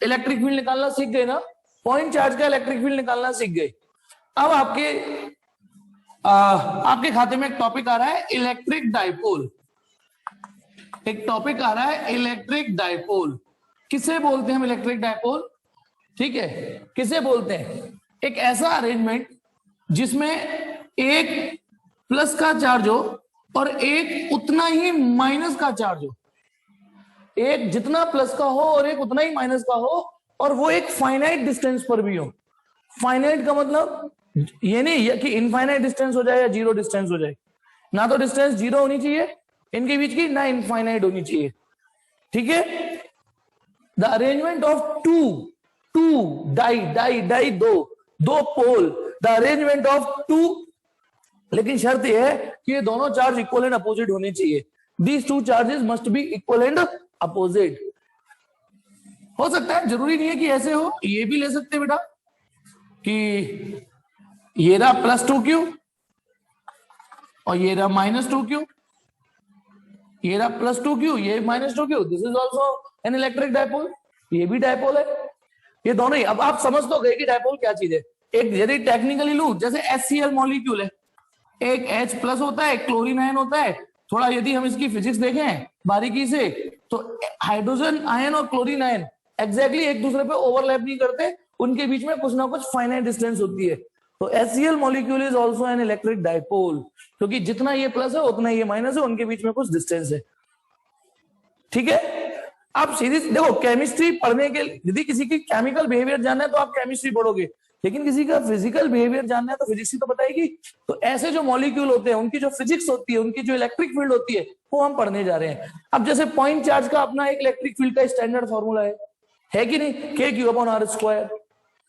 Electric field निकालना सीख गए ना, पॉइंट चार्ज का इलेक्ट्रिक फील्ड निकालना सीख गए। अब आपके खाते में एक टॉपिक आ रहा है इलेक्ट्रिक डाइपोल। एक टॉपिक आ रहा है इलेक्ट्रिक डाइपोल। किसे बोलते हैं हम इलेक्ट्रिक डाइपोल? ठीक है, किसे बोलते हैं? एक ऐसा अरेंजमेंट जिसमें एक प्लस का चार्ज हो और एक उतना ही माइनस का चार्ज हो। एक जितना प्लस का हो और एक उतना ही माइनस का हो, और वो एक फाइनाइट डिस्टेंस पर भी हो। फाइनाइट का मतलब ये नहीं कि इनफाइनाइट डिस्टेंस हो जाए या जीरो डिस्टेंस हो जाए। ना तो डिस्टेंस जीरो होनी चाहिए इनके बीच की, ना इनफाइनाइट होनी चाहिए। ठीक है, the arrangement of two die दो pole, the arrangement of two, लेकिन शर्त यह है कि ये दोनों चार्ज इक्वल एंड अपोजिट होने चाहिए। These two charges must be equal and opposite. हो सकता है, जरूरी नहीं है कि ऐसे हो, ये भी ले सकते बेटा कि ये रहा +2q और ये रहा -2q, ये रहा +2q, ये -2q, this is also an electric dipole, ये भी डाइपोल है। ये दोनों ही। अब आप समझ तो गए कि डाइपोल क्या चीज है। एक यदि टेक्निकली लू, जैसे HCl मॉलिक्यूल है, एक H+ होता है, एक क्लोरीन आयन होता है। थोड़ा यदि हम इसकी फिजिक्स देखें बारीकी से, तो हाइड्रोजन आयन और क्लोरीन आयन एग्जैक्टली एक दूसरे पे ओवरलैप नहीं करते, उनके बीच में कुछ ना कुछ फाइनाइट डिस्टेंस होती है। तो HCl molecule is also an electric dipole, क्योंकि जितना ये प्लस है उतना ये माइनस है, उनके बीच में कुछ डिस्टेंस है। ठीक है, आप सीधी देखो, केमिस्ट्री पढ़ने के लिए यदि किसी की केमिकल बिहेवियर जानना है तो आप केमिस्ट्री पढ़ोगे, लेकिन किसी का फिजिकल बिहेवियर जानना है तो फिजिक्स ही तो बताएगी। तो ऐसे जो मॉलिक्यूल होते हैं उनकी जो फिजिक्स होती है, उनकी जो इलेक्ट्रिक फील्ड होती है, वो हम पढ़ने जा रहे हैं। अब जैसे पॉइंट चार्ज का अपना एक इलेक्ट्रिक फील्ड का स्टैंडर्ड फॉर्मूला है कि नहीं, KQ/R²,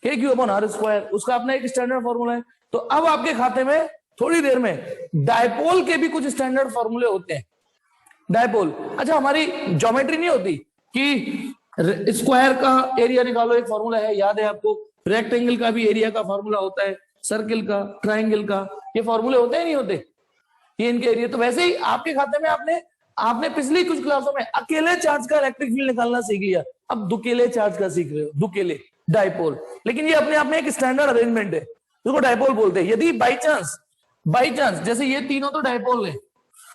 KQ/R², उसका अपना एक स्टैंडर्ड फॉर्मूला है। तो अब आपके खाते में थोड़ी देर में डायपोल के भी कुछ स्टैंडर्ड फॉर्मूले होते हैं। डायपोल, अच्छा हमारी ज्योमेट्री नहीं होती कि स्क्वायर का एरिया निकालो, एक फॉर्मूला है, याद है आपको? रेक्टेंगल का भी एरिया का फॉर्मूला होता है, सर्किल का, ट्राइंगल का, ये फॉर्मूले होते हैं नहीं होते, ये इनके एरिया। तो वैसे ही आपके खाते में आपने पिछली कुछ क्लासों में अकेले चार्ज का इलेक्ट्रिक फील्ड निकालना सीख लिया, अब दुकेले चार्ज का सीख रहे हो, दुकेले डायपोल। लेकिन ये अपने आप में एक स्टैंडर्ड अरेंजमेंट है, उसको डायपोल बोलते हैं। यदि बाई चांस जैसे ये तीनों तो डायपोल है,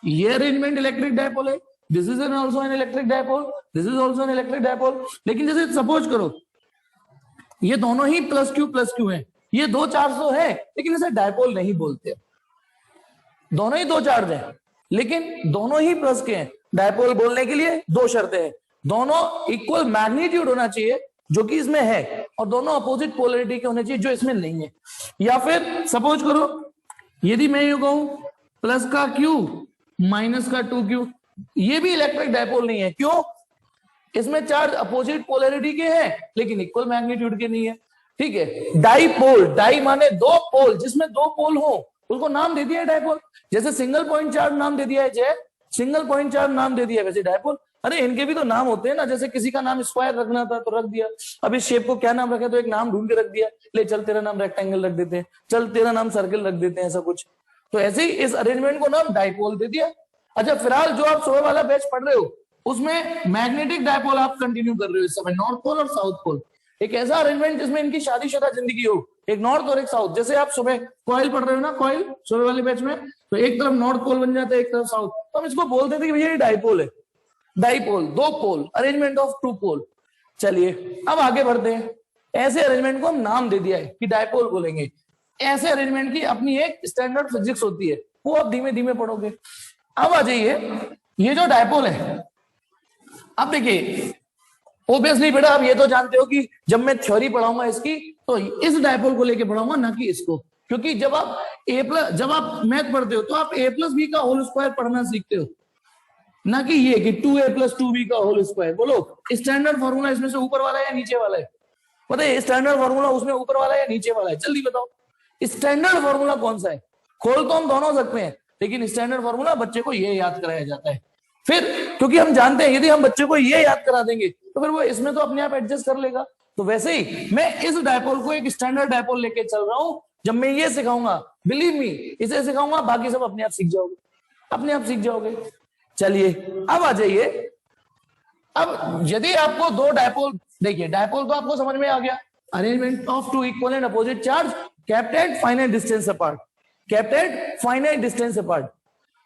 ये अरेंजमेंट इलेक्ट्रिक डायपोल है, this is also an electric dipole, this is also an electric dipole. लेकिन जैसे सपोज करो ये दोनों ही +Q है, ये दो चार्ज तो है, लेकिन इसे डायपोल नहीं बोलते। दोनों ही दो चार्ज है, लेकिन दोनों ही प्लस के हैं। डायपोल बोलने के लिए दो शर्तें हैं, दोनों इक्वल मैग्नीट्यूड होना चाहिए जो कि इसमें है, और दोनों अपोजिट पोलरिटी के होने चाहिए जो इसमें नहीं है। या फिर सपोज करो यदि मैं ये कहूं प्लस का Q माइनस का 2Q, ये भी इलेक्ट्रिक डायपोल नहीं है। क्यों? इसमें चार्ज अपोजिट पोलरिटी के हैं लेकिन इक्वल मैग्नीट्यूड के नहीं है। ठीक है, डाइपोल, डाई माने दो पोल, जिसमें दो पोल हो उसको नाम दे दिया है डायपोल। जैसे सिंगल पॉइंट चार्ज नाम दे दिया है जय, सिंगल पॉइंट चार्ज नाम दे दिया है, वैसे डायपोल। अरे इनके भी तो नाम होते हैं ना, जैसे किसी का नाम स्क्वायर रखना था तो रख दिया, अब इस शेप को क्या नाम रखे तो एक नाम ढूंढ के रख दिया, ले चल तेरा नाम रेक्टेंगल रख देते हैं, चल तेरा नाम सर्किल रख देते हैं, ऐसा कुछ। तो ऐसे ही इस अरेंजमेंट को नाम डायपोल दे दिया। अच्छा, फिलहाल जो आप सुबह वाला बैच पढ़ रहे हो उसमें मैग्नेटिक डायपोल आप कंटिन्यू कर रहे हो इस समय, नॉर्थ पोल और साउथ पोल। एक ऐसा अरेंजमेंट जिसमें इनकी शादीशुदा जिंदगी हो, एक नॉर्थ और एक साउथ। जैसे आप सुबह कॉइल पढ़ रहे हो ना, कॉइल सुबह वाले बैच में, तो एक तरफ नॉर्थ पोल बन जाता है, एक तरफ साउथ। तो हम इसको बोलते थे कि भैया ये डायपोल है, डाइपोल, दो पोल, अरेंजमेंट ऑफ टू पोल। चलिए अब आगे बढ़ते हैं। ऐसे अरेंजमेंट को हम नाम दे दिया है कि डायपोल बोलेंगे। ऐसे अरेंजमेंट की अपनी एक स्टैंडर्ड फिजिक्स होती है, वो आप धीमे धीमे पढ़ोगे। अब आ जाइए, ये जो डायपोल है, अब देखिए ओब्वियसली बेटा आप ये तो जानते हो कि जब मैं थ्योरी पढ़ाऊंगा इसकी तो इस डायपोल को लेके पढ़ाऊंगा, ना कि इसको। क्योंकि जब आप मैथ पढ़ते हो तो आप A+B का होल स्क्वायर पढ़ना सीखते हो, ना कि ये कि 2A + 2B का होल स्क्वायर। बोलो स्टैंडर्ड फॉर्मूला इसमें से ऊपर वाला है या नीचे वाला है? बताइए, स्टैंडर्ड फॉर्मूला उसमें ऊपर वाला है या नीचे वाला है? जल्दी बताओ, स्टैंडर्ड फॉर्मूला कौन सा है? खोल तो हम दोनों सकते हैं, लेकिन स्टैंडर्ड फॉर्मूला बच्चे को ये याद कराया जाता है। फिर क्योंकि हम जानते हैं यदि हम बच्चे को ये याद करा देंगे तो फिर वो इसमें तो अपने आप एडजस्ट कर लेगा। तो वैसे ही मैं इस डायपोल को एक स्टैंडर्ड डायपोल लेके चल रहा हूं। जब मैं ये सिखाऊंगा, बिलीव मी, इसे सिखाऊंगा, बाकी सब अपने आप सीख जाओगे, अपने आप सीख जाओगे। चलिए अब आ जाइए। अब यदि आपको दो डायपोल देखिए डायपोल तो आपको समझ में आ गया, arrangement of two equal and opposite charge kept at finite distance apart, kept at finite distance apart.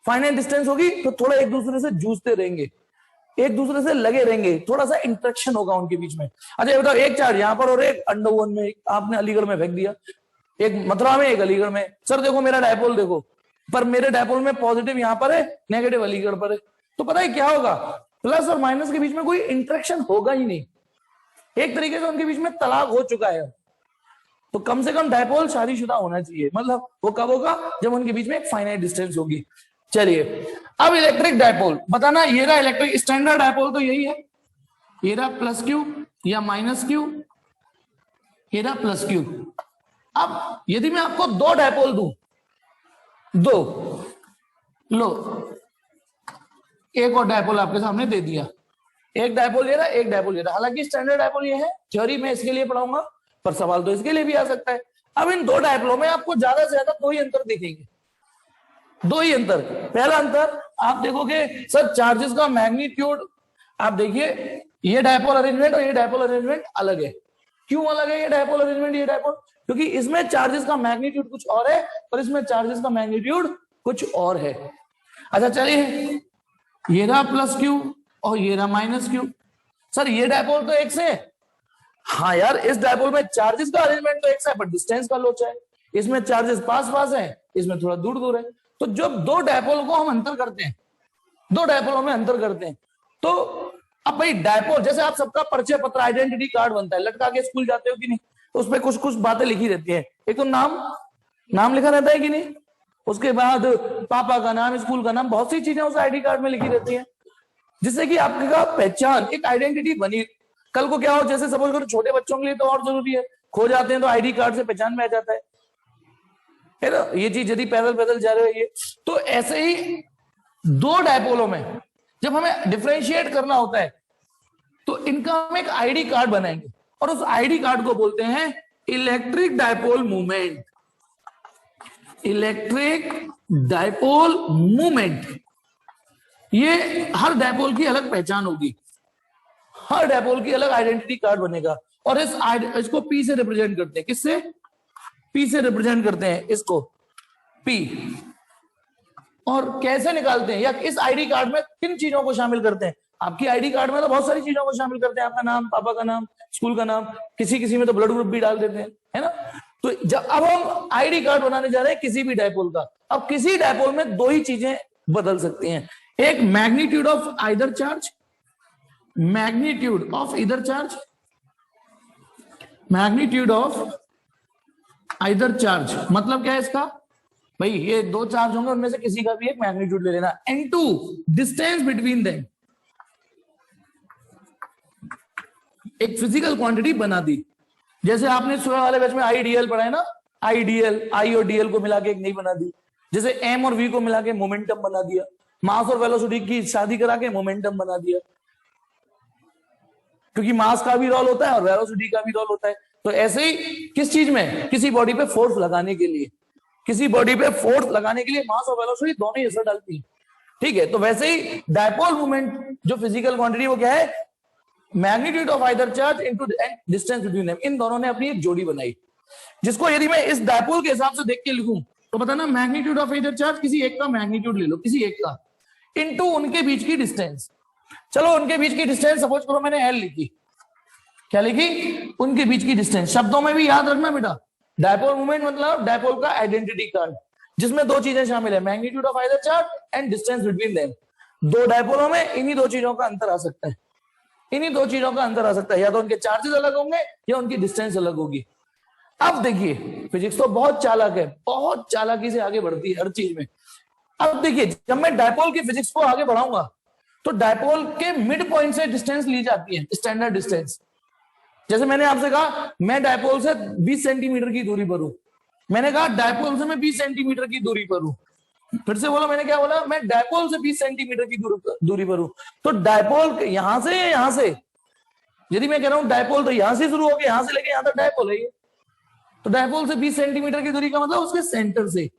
Finite distance होगी तो थोड़ा एक दूसरे से जूझते रहेंगे, एक दूसरे से लगे रहेंगे, थोड़ा सा इंटरेक्शन होगा उनके बीच में। अच्छा बताओ, एक चार्ज यहाँ पर और एक अंडरवन में, आपने अलीगढ़ में फेंक दिया, एक मथुरा में एक अलीगढ़ में। सर देखो मेरा डायपोल देखो, पर मेरे डायपोल में पॉजिटिव यहाँ पर है, नेगेटिव अलीगढ़ पर है, तो पता है क्या होगा, प्लस और माइनस के बीच में कोई इंटरेक्शन होगा ही नहीं, एक तरीके से उनके बीच में तलाक हो चुका है। तो कम से कम डायपोल शादीशुदा होना चाहिए, मतलब वो कब होगा, जब उनके बीच में एक फाइनाइट डिस्टेंस होगी। चलिए अब इलेक्ट्रिक डायपोल बताना, ये रहा इलेक्ट्रिक स्टैंडर्ड डायपोल तो यही है, ये रहा प्लस क्यू या माइनस क्यू, ये रहा प्लस क्यू। अब यदि मैं आपको दो डायपोल दूं, दो लो, एक और डायपोल आपके सामने दे दिया, एक डायपोल ये रहा, एक डायपोल ये रहा। हालांकि स्टैंडर्ड डायपोल ये है, थ्योरी में इसके लिए पढ़ाऊंगा, पर सवाल तो इसके लिए भी आ सकता है। अब इन दो डायपोलों में आपको ज्यादा से ज्यादा दो ही अंतर दिखेंगे, दो ही अंतर। पहला अंतर आप देखोगे सर चार्जेस का मैग्नीट्यूड, आप देखिए ये डायपोल अरेंजमेंट और ये डायपोल अरेंजमेंट अलग है। क्यों अलग है ये डायपोल अरेंजमेंट, ये डायपोल, क्योंकि इसमें चार्जेस का मैग्नीट्यूड कुछ और है और इसमें चार्जेस का मैग्नीट्यूड कुछ और है। अच्छा चलिए, ये रहा प्लस क्यू और ये रहा माइनस क्यू। सर ये डायपोल तो एक से है, हाँ यार इस डायपोल में चार्जेस का अरेंजमेंट तो एक से है, पर डिस्टेंस का लोचा है, इसमें चार्जेस पास पास है, इसमें थोड़ा दूर दूर है। तो जब दो डायपोल को हम अंतर करते हैं, दो डायपोलों में अंतर करते हैं, तो अब भाई डायपोल, जैसे आप सबका परिचय पत्र आइडेंटिटी कार्ड बनता है, लटका के स्कूल जाते हो कि नहीं, तो उसमें कुछ कुछ बातें लिखी रहती है, एक तो नाम लिखा रहता है कि नहीं, उसके बाद पापा का नाम, स्कूल का नाम, बहुत सी चीजें उस आईडी कार्ड में लिखी रहती है, जिससे कि आपका पहचान, एक आइडेंटिटी बनी। कल को क्या हो, जैसे सपोज करो छोटे बच्चों के लिए तो और जरूरी है, खो जाते हैं तो आईडी कार्ड से पहचान में आ जाता है ना, ये चीज यदि पैदल पैदल जा रहे हो ये। तो ऐसे ही दो डायपोलों में जब हमें डिफरेंशिएट करना होता है, तो इनका हम एक आईडी कार्ड बनाएंगे और उस आईडी कार्ड को बोलते हैं electric dipole movement, electric dipole movement. ये हर डायपोल की अलग पहचान होगी, हर डायपोल की अलग आइडेंटिटी कार्ड बनेगा, और इसको पी से रिप्रेजेंट करते हैं, किससे, पी से रिप्रेजेंट करते हैं इसको, पी। और कैसे निकालते हैं, या इस आईडी कार्ड में किन चीजों को शामिल करते हैं, आपकी आईडी कार्ड में तो बहुत सारी चीजों को शामिल करते हैं, आपका नाम, पापा का नाम, स्कूल का नाम, किसी में तो ब्लड ग्रुप भी डाल देते हैं, है ना। तो जब अब हम आईडी कार्ड बनाने जा रहे हैं किसी भी डायपोल का, अब किसी डायपोल में दो ही चीजें बदल सकती हैं, एक magnitude of either charge, magnitude of either charge, magnitude of either charge, मतलब क्या है इसका, भाई ये दो चार्ज होंगे, उनमें से किसी का भी एक मैग्नीट्यूड ले लेना, and to distance between them, एक फिजिकल क्वांटिटी बना दी। जैसे आपने सुबह वाले बैच में आईडीएल पढ़ा है ना, आईडीएल, आई और डीएल को मिला के एक नहीं बना दी, जैसे एम और वी को मिला के मोमेंटम बना दिया, मास और वेलोसिटी की शादी करा के मोमेंटम बना दिया, क्योंकि मास का भी रोल होता है और वेलोसिटी का भी रोल होता है। तो ऐसे ही किस चीज में, किसी बॉडी पे फोर्स लगाने के लिए, किसी बॉडी पे फोर्स लगाने के लिए मास और वेलोसिटी दोनों ही असर डालती है, ठीक है। तो वैसे ही डायपोल मूवमेंट जो फिजिकल क्वांटिटी वो क्या है, magnitude of either charge into distance between them, इन दोनों ने अपनी एक जोड़ी बनाई, जिसको यदि मैं इस डायपोल के हिसाब से देख के लिखूं तो बताना मैग्नीट्यूड ऑफ आइदर चार्ज, किसी एक का मैग्नीट्यूड ले लो, किसी एक का, इनटू उनके बीच की डिस्टेंस। चलो उनके बीच की डिस्टेंस सपोज करो मैंने एल लिखी, क्या लिखी, उनके बीच की डिस्टेंस। शब्दों में भी याद रखना बेटा, डायपोल मूवमेंट मतलब डायपोल का आइडेंटिटी कार्ड, जिसमें दो चीजें शामिल है, magnitude of either charge and distance between them. दो डायपोलों में इन्हीं दो चीजों का अंतर आ सकता है, इन्हीं दो चीजों का अंतर आ सकता है, या तो उनके चार्जेस अलग होंगे या उनकी डिस्टेंस अलग होगी। अब देखिए फिजिक्स तो बहुत चालाक है, बहुत चालाकी से आगे बढ़ती है हर चीज में। अब देखिए जब मैं डायपोल की फिजिक्स को आगे बढ़ाऊंगा तो डायपोल के मिड पॉइंट से डिस्टेंस ली जाती है, स्टैंडर्ड डिस्टेंस। जैसे मैंने आपसे कहा मैं डायपोल से 20 सेंटीमीटर की दूरी पर हूं, मैंने कहा डायपोल से मैं 20 सेंटीमीटर की दूरी पर हूं, फिर से बोलो मैंने क्या बोला, मैं डायपोल से 20 सेंटीमीटर की दूरी पर हूं। तो डायपोल यहां से, यहां से यदि मैं कह रहा हूं डायपोल तो यहां से शुरू होकर यहां से लेके यहां तक डायपोल है ये, तो डायपोल से 20 सेंटीमीटर की दूरी का मतलब उसके सेंटर से,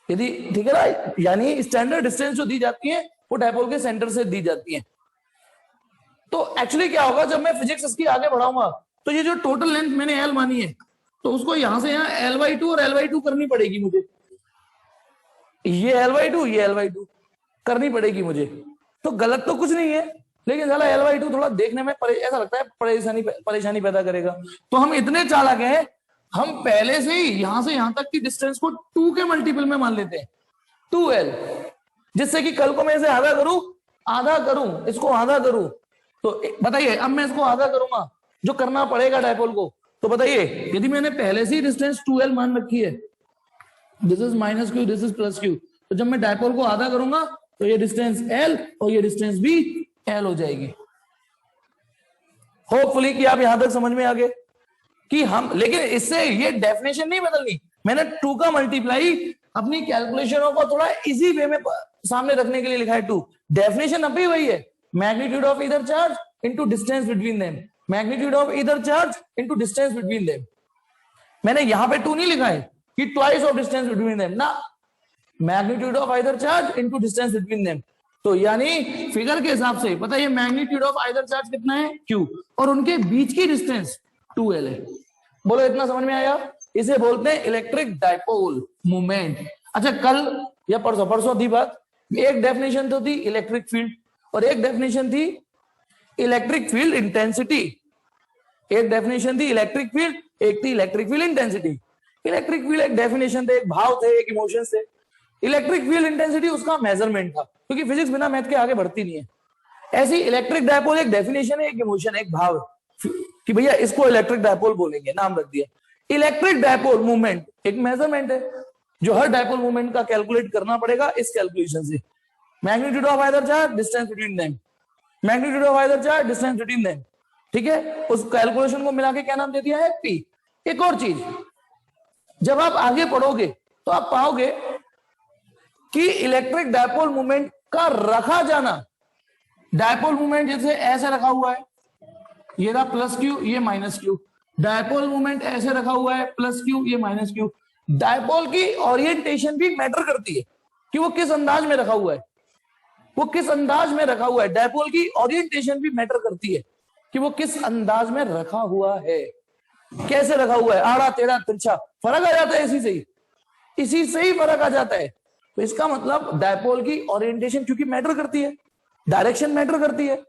यदि ठीक है ना, यानी स्टैंडर्ड डिस्टेंस जो दी जाती है वो डायपोल के सेंटर से दी जाती है। तो एक्चुअली क्या होगा, जब मैं फिजिक्स इसकी आगे बढ़ाऊंगा तो ये जो टोटल लेंथ मैंने एल मानी है, तो उसको यहां से यहाँ L/2 और L/2 करनी पड़ेगी मुझे। ये L/2, ये L/2 करनी पड़ेगी मुझे। तो गलत तो कुछ नहीं है, लेकिन साला L/2 थोड़ा देखने में ऐसा लगता है परेशानी पैदा करेगा। तो हम इतने चालाक हैं, हम पहले से ही यहां से यहां तक की डिस्टेंस को 2 के मल्टीपल में मान लेते हैं, 2L, जिससे कि कल को मैं इसे आधा करूं, इसको आधा करूं। तो बताइए, अब मैं इसको आधा करूंगा, जो करना पड़ेगा डायपोल को। तो बताइए, यदि मैंने पहले से ही डिस्टेंस 2L मान रखी है, this is -q, this is +q, तो जब मैं डायपोल को आधा करूंगा तो ये डिस्टेंस L और ये डिस्टेंस भी L हो जाएगी। होपफुली कि आप यहां तक समझ में आ गए कि हम, लेकिन इससे ये डेफिनेशन नहीं बदलनी। मैंने 2 का मल्टीप्लाई अपनी कैलकुलेशनों को थोड़ा इजी वे में सामने रखने के लिए लिखा है 2। डेफिनेशन अभी वही है, magnitude of either charge into distance between them, magnitude of either charge into distance between them. मैंने यहां पे 2 नहीं लिखा है कि twice of distance between them ना, magnitude of either charge into distance between them. तो यानी फिगर के हिसाब से पता है, मैग्नीट्यूड ऑफ आइदर चार्ज कितना है, q, और उनके बीच की डिस्टेंस 2L है। बोलो, इतना समझ में आया? इसे बोलते हैं इलेक्ट्रिक डायपोल मोमेंट। अच्छा, कल या परसों थी बात, एक डेफिनेशन तो थी इलेक्ट्रिक फील्ड और एक डेफिनेशन थी इलेक्ट्रिक फील्ड इंटेंसिटी। एक डेफिनेशन थी इलेक्ट्रिक फील्ड, एक थी electric field intensity. Electric field एक डेफिनेशन थे, एक भाव थे, एक इमोशन थे। इलेक्ट्रिक फील्ड इंटेंसिटी उसका मेजरमेंट था, क्योंकि फिजिक्स बिना मैथ के आगे बढ़ती नहीं है। ऐसी इलेक्ट्रिक डायपोल एक डेफिनेशन है, एक इमोशन, एक भाव, कि भैया इसको इलेक्ट्रिक डायपोल बोलेंगे, नाम रख दिया। इलेक्ट्रिक डायपोल मूवमेंट एक मेजरमेंट है, जो हर डायपोल मूवमेंट का कैलकुलेट करना पड़ेगा इस कैलकुलेशन से। Magnitude of either charge, distance between them, magnitude of either charge, distance between them. ठीक है, उस कैलकुलेशन को मिला के क्या नाम दे दिया है, P। एक और चीज, जब आप आगे पढ़ोगे तो आप पाओगे कि इलेक्ट्रिक डायपोल मूवमेंट का रखा जाना, डायपोल मूवमेंट जैसे ऐसे रखा हुआ है, ये रहा +q, ये -q। डायपोल मूवमेंट ऐसे रखा हुआ है, +q, ये -q। डायपोल की ओरिएंटेशन भी मैटर करती है कि वो किस अंदाज में रखा हुआ है, वो किस अंदाज में रखा हुआ है। डायपोल की ओरिएंटेशन भी मैटर करती है कि वो किस अंदाज में रखा हुआ है, कैसे रखा हुआ है, आड़ा टेढ़ा तिरछा, फर्क आ जाता है इसी से ही फर्क आ जाता है। तो इसका मतलब डायपोल की ओरिएंटेशन क्योंकि मैटर करती है, डायरेक्शन मैटर करती है।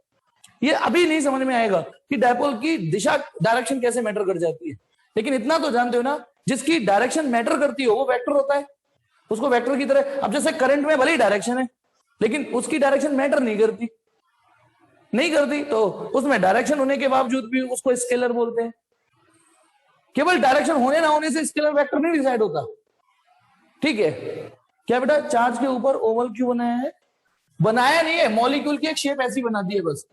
ये अभी नहीं समझ में आएगा कि डायपोल की दिशा, डायरेक्शन कैसे मैटर कर जाती है, लेकिन इतना तो जानते हो ना, जिसकी डायरेक्शन मैटर करती हो वो वेक्टर होता है, उसको वेक्टर की तरह। अब जैसे करंट में भले ही डायरेक्शन है, लेकिन उसकी डायरेक्शन मैटर नहीं करती, तो उसमें डायरेक्शन होने के बावजूद भी उसको स्केलर बोलते हैं। केवल डायरेक्शन होने ना होने से स्केलर वेक्टर नहीं डिसाइड होता। ठीक है, क्या बेटा, चार्ज के ऊपर ओवल क्यों बनाया है? बनाया नहीं है, मॉलिक्यूल की एक शेप ऐसी बना दी है बस।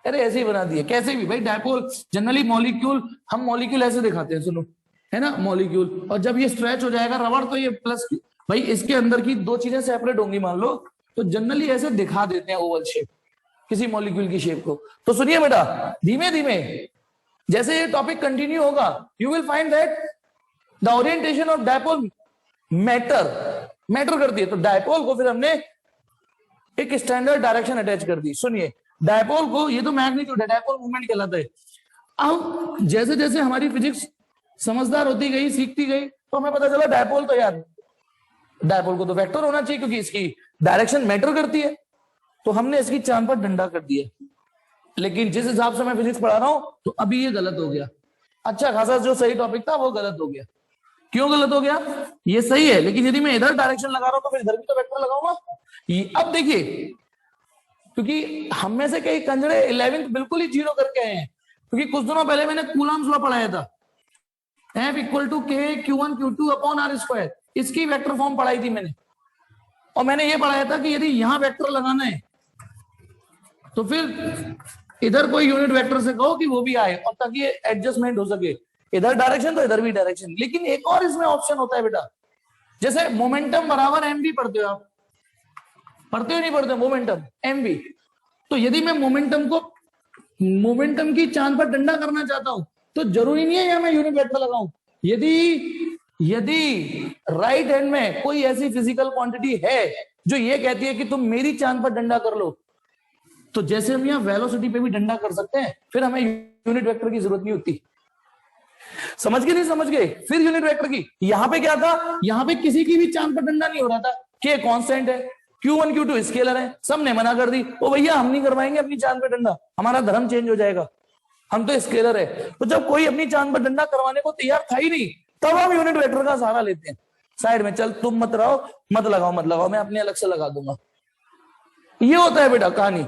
अरे ऐसे ही बना दी है, कैसे भी भाई। डायपोल जनरली मॉलिक्यूल, हम मॉलिक्यूल ऐसे दिखाते हैं, सुनो, है ना, मॉलिक्यूल, और जब ये स्ट्रेच हो जाएगा रबड़, तो ये प्लस, भाई इसके अंदर की 2 चीजें सेपरेट होंगी मान लो, तो जनरली ऐसे दिखा देते हैं ओवल शेप, किसी मॉलिक्यूल की शेप को। तो सुनिए बेटा, धीमे धीमे जैसे ये टॉपिक कंटिन्यू होगा, you will find that the orientation of dipole matter करती है। तो डायपोल को फिर हमने एक स्टैंडर्ड डायरेक्शन अटैच कर दी। सुनिए, डायपोल को, ये तो मैग्नीट्यूड है, डायपोल मूवमेंट कहलाता है। अब जैसे जैसे हमारी फिजिक्स समझदार होती गई, सीखती गई, तो हमें पता चला डायपोल तो यार, डायपोल को तो वेक्टर होना चाहिए क्योंकि इसकी डायरेक्शन मैटर करती है। तो हमने इसकी चांद पर डंडा कर दिया। लेकिन जिस हिसाब से मैं फिजिक्स पढ़ा रहा हूं, तो अभी ये गलत हो गया। अच्छा खासा जो सही टॉपिक था वो गलत हो गया। क्यों गलत हो गया? ये सही है, लेकिन यदि मैं इधर डायरेक्शन लगा रहा हूं तो फिर इधर भी तो वेक्टर लगाऊंगा। अब देखिए, क्योंकि हम में से कई कंजड़े 11th बिल्कुल ही 0 करके आए हैं, क्योंकि कुछ दिनों पहले मैंने कूलम्स लॉ पढ़ाया था, F = K Q1 Q2/R²। इसकी वेक्टर फॉर्म पढ़ाई थी मैंने, और मैंने ये पढ़ाया था कि यदि यहां वेक्टर लगाना है तो फिर इधर कोई यूनिट वेक्टर से कहो कि वो भी आए, और ताकि एडजस्टमेंट हो सके, इधर डायरेक्शन तो इधर भी डायरेक्शन। लेकिन एक और इसमें ऑप्शन होता है बेटा, जैसे मोमेंटम बराबर mv पढ़ते हो आप, पढ़ते हो नहीं पढ़ते? Momentum mv। तो यदि मैं मोमेंटम की चांद पर डंडा करना चाहता हूं, तो जरूरी नहीं है या मैं यूनिट वेक्टर लगाऊं। यदि राइट हैंड में कोई ऐसी फिजिकल क्वांटिटी है जो ये कहती है कि तुम मेरी चांद पर डंडा कर लो, तो जैसे हम यहाँ वेलोसिटी पे भी डंडा कर सकते हैं, फिर हमें यूनिट वेक्टर की जरूरत नहीं होती। समझ गए नहीं समझ गए? फिर यूनिट वेक्टर की, यहां पे क्या था, यहां पे किसी की भी चांद पर डंडा नहीं हो रहा था, के कांस्टेंट है, Q1 Q2 स्केलर है, सबने मना कर दी, ओ भैया हम नहीं करवाएंगे अपनी चांद पर डंडा, हमारा धर्म चेंज हो जाएगा, हम तो स्केलर है। तो जब कोई अपनी चांद पर डंडा करवाने को तैयार था ही नहीं, तब हम यूनिट वेक्टर का सहारा लेते हैं, साइड में चल तुम मत रहो, मत लगाओ, मैं अपने अलग से लगा दूंगा। ये होता है बेटा कहानी।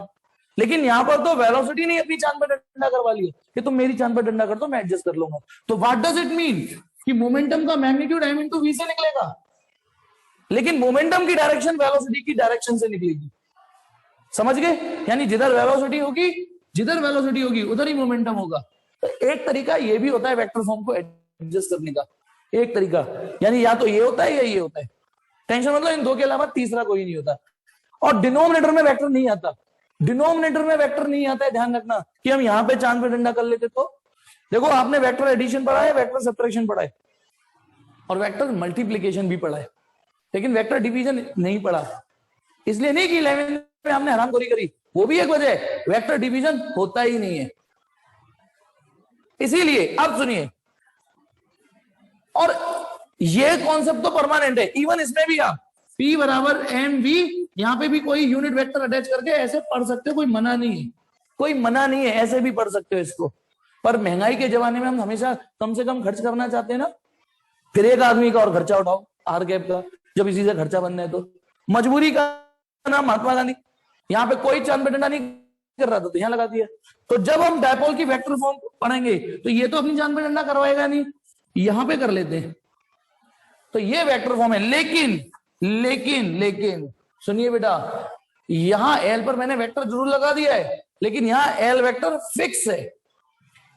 लेकिन यहां पर तो वेलोसिटी नहीं अपनी चांद पर डंडा करवा लिया कि तुम मेरी चांद पर डंडा कर दो, मैं एडजस्ट कर लूंगा। तो व्हाट डज इट मीन कि मोमेंटम का मैग्नीट्यूड m इंटू v से निकलेगा, लेकिन मोमेंटम की डायरेक्शन वेलोसिटी की डायरेक्शन से निकलेगी। समझ गए? यानी जिधर वेलोसिटी होगी उधर ही मोमेंटम होगा। तो एक तरीका ये भी होता है वेक्टर फॉर्म को एडजस्ट करने का, एक तरीका, यानी या तो ये होता है या ये होता है। टेंशन मतलब इन दो के अलावा तीसरा कोई नहीं होता। और डिनोमिनेटर में वेक्टर नहीं आता, ध्यान रखना कि हम यहां पे चांद पे डंडा कर लेते तो। देखो आपने वेक्टर एडिशन पढ़ा है, वेक्टर सब्ट्रैक्शन पढ़ा है और वेक्टर मल्टीप्लीकेशन भी पढ़ा है, लेकिन वेक्टर डिवीजन नहीं पढ़ा। इसलिए नहीं कि 11th में हमने हरामखोरी करी, वो भी एक वजह है, वेक्टर डिवीजन होता ही नहीं है। इसीलिए अब सुनिए, और ये कॉन्सेप्ट तो परमानेंट है, इवन इसमें भी आप P बराबर एम वी, यहां पे भी कोई यूनिट वेक्टर अटैच करके ऐसे पढ़ सकते हो, कोई मना नहीं है, ऐसे भी पढ़ सकते हो इसको। पर महंगाई के जमाने में हम हमेशा कम से कम खर्च करना चाहते हैं ना, फिर एक आदमी का और खर्चा उठाओ आर कैप का, जब इसी से खर्चा बनना है तो। मजबूरी का नाम महात्मा गांधी, यहाँ पे कोई चांद पे डंडा नहीं कर रहा था तो यहाँ लगा दिया। तो जब हम डायपोल की वेक्टर फॉर्म पढ़ेंगे तो ये तो अपनी चांद पे डंडा करवाएगा नहीं, यहां पे कर लेते हैं, तो ये वेक्टर फॉर्म है। लेकिन सुनिए बेटा, यहां एल पर मैंने वेक्टर जरूर लगा दिया है, लेकिन यहां एल वेक्टर फिक्स है।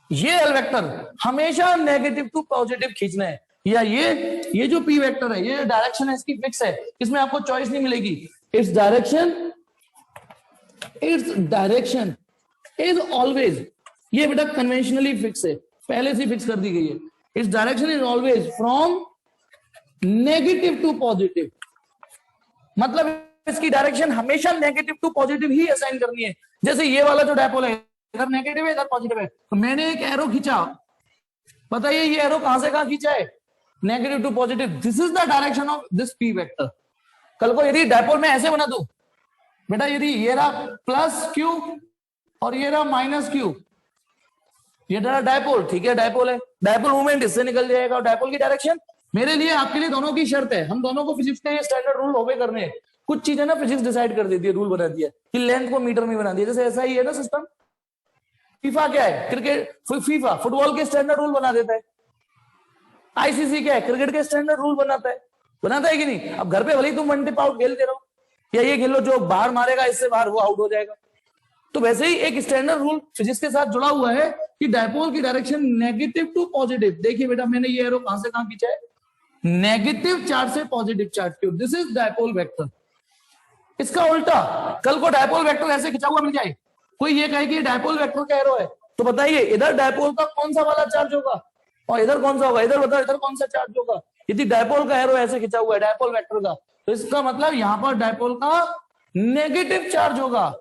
ये एल वेक्टर हमेशा नेगेटिव टू पॉजिटिव खींचना है, या ये जो पी वेक्टर है, ये डायरेक्शन है इसकी फिक्स है, इसमें आपको चॉइस नहीं मिलेगी। इट्स डायरेक्शन इज ऑलवेज, ये बेटा कन्वेंशनली फिक्स है, पहले से फिक्स कर दी गई है। Its direction is always from negative to positive, मतलब इसकी डायरेक्शन हमेशा नेगेटिव टू पॉजिटिव ही असाइन करनी है। जैसे ये वाला जो डायपोल है, इधर नेगेटिव है इधर पॉजिटिव है, तो मैंने एक एरो खींचा, बताइए ये एरो कहां से कहां खींचा है, negative to positive. This is the direction of this P vector. कल को यदि डायपोल में ऐसे बना दूं बेटा, यदि ये रहा प्लस क्यू और ये रहा माइनस क्यू, ये रहा डायपोल, ठीक है डायपोल है, डायपोल मूवमेंट इससे निकल जाएगा, और डायपोल की डायरेक्शन मेरे लिए आपके लिए दोनों की शर्त है, हम दोनों को फिजिक्स के स्टैंडर्ड रूल ओबे करने हैं। कुछ चीजें ना फिजिक्स डिसाइड कर देती है, रूल बना दिया कि लेंथ को मीटर में बना दिया, जैसे ऐसा ही है ना सिस्टम। फीफा क्या है, क्रिकेट, फीफा फुटबॉल के स्टैंडर्ड रूल बना देता है। आईसीसी क्या है, क्रिकेट के स्टैंडर्ड रूल बनाता है कि नहीं। अब घर पे भले ही तुम वन टिप आउट खेलते रहो, या ये खेलो जो बाहर मारेगा इससे बाहर वो आउट हो जाएगा, तो वैसे ही एक स्टैंडर्ड रूल फिजिक्स के साथ जुड़ा हुआ है कि डायपोल की डायरेक्शन नेगेटिव टू पॉजिटिव। देखिए बेटा मैंने ये एरो कहां से कहां खींचा है, नेगेटिव चार्ज से पॉजिटिव चार्ज की, दिस इज डायपोल वेक्टर। इसका उल्टा कल को डायपोल वेक्टर ऐसे खिंचा हुआ मिल जाए, कोई ये कहे कि डायपोल वेक्टर का एरो है, तो बताइए इधर डायपोल का कौन सा वाला चार्ज होगा और इधर कौन सा होगा, इधर बताओ इधर कौन सा चार्ज होगा। यदि डायपोल का एरो ऐसे खिंचा हुआ है डायपोल वेक्टर का, तो इसका मतलब यहां पर डायपोल का नेगेटिव चार्ज होगा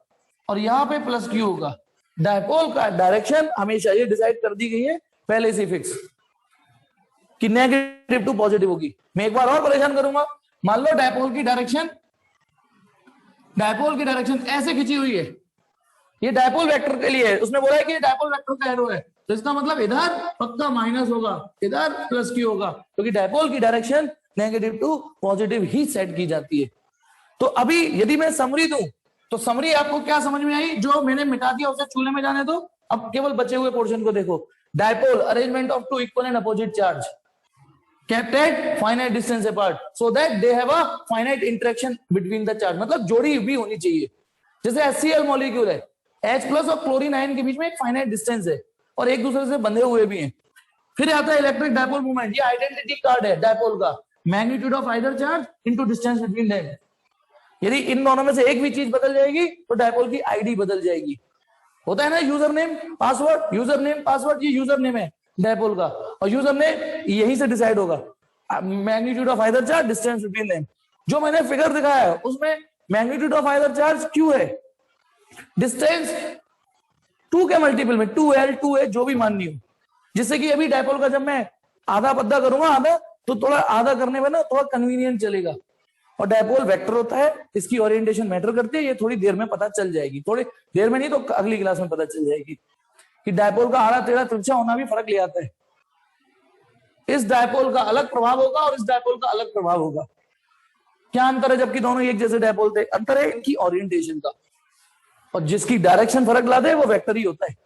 और यहां पे प्लस क्यू होगा। डायपोल का डायरेक्शन हमेशा ये डिसाइड कर दी गई है पहले से फिक्स कि नेगेटिव टू पॉजिटिव होगी। मैं एक बार और परेशान करूंगा, मान लो डायपोल की डायरेक्शन ऐसे खिंची हुई है, ये डायपोल वेक्टर के लिए है, उसने बोला है कि ये डायपोल वेक्टर का एरो है, तो इसका मतलब इधर पक्का माइनस होगा, इधर प्लस क्यू होगा, क्योंकि डायपोल की डायरेक्शन नेगेटिव टू पॉजिटिव ही सेट की जाती है। तो अभी यदि मैं समरी दूं तो समरी आपको क्या समझ में आई, जो मैंने मिटा दिया उसे चूल्हे में जाने दो, अब केवल बचे हुए पोर्शन को देखो। Dipole arrangement of two equal and opposite charge kept at finite distance apart so that they have a finite interaction between the charge, मतलब जोड़ी भी होनी चाहिए। जैसे HCl मॉलिक्यूल है, H प्लस और क्लोरीन आयन के बीच में एक फाइनाइट डिस्टेंस है और एक दूसरे से बंधे हुए भी हैं। फिर आता है इलेक्ट्रिक डायपोल मूवमेंट, ये आइडेंटिटी कार्ड है डायपोल का, magnitude of either charge into distance between them. यदि इन दोनों में से एक भी चीज बदल जाएगी तो डायपोल की आईडी बदल जाएगी। होता है ना यूजर नेम पासवर्ड, ये यूजर नेम है डायपोल का, और यूजर नेम यहीं से डिसाइड होगा, magnitude of either charge distance between them. जो मैंने फिगर दिखाया है उसमें magnitude of either charge Q है, डिस्टेंस 2 के मल्टीपल में 2l 2a जो भी माननी हो, जिससे कि अभी डायपोल का जब मैं आधा पद्धा करूंगा आधा, तो थोड़ा आधा करने में ना थोड़ा कन्वीनियंट चलेगा। और डायपोल वेक्टर होता है, इसकी ओरिएंटेशन मैटर करती है, ये थोड़ी देर में पता चल जाएगी, थोड़ी देर में नहीं तो अगली क्लास में पता चल जाएगी कि डायपोल का आड़ा टेढ़ा तिरछा होना भी फर्क ले आता है। इस डायपोल का अलग प्रभाव होगा और इस डायपोल का अलग प्रभाव होगा। क्या अंतर है जबकि दोनों एक जैसे डायपोल थे? अंतर है इनकी ओरिएंटेशन का, और जिसकी डायरेक्शन फर्क लाते हैं वो वेक्टर ही होता है।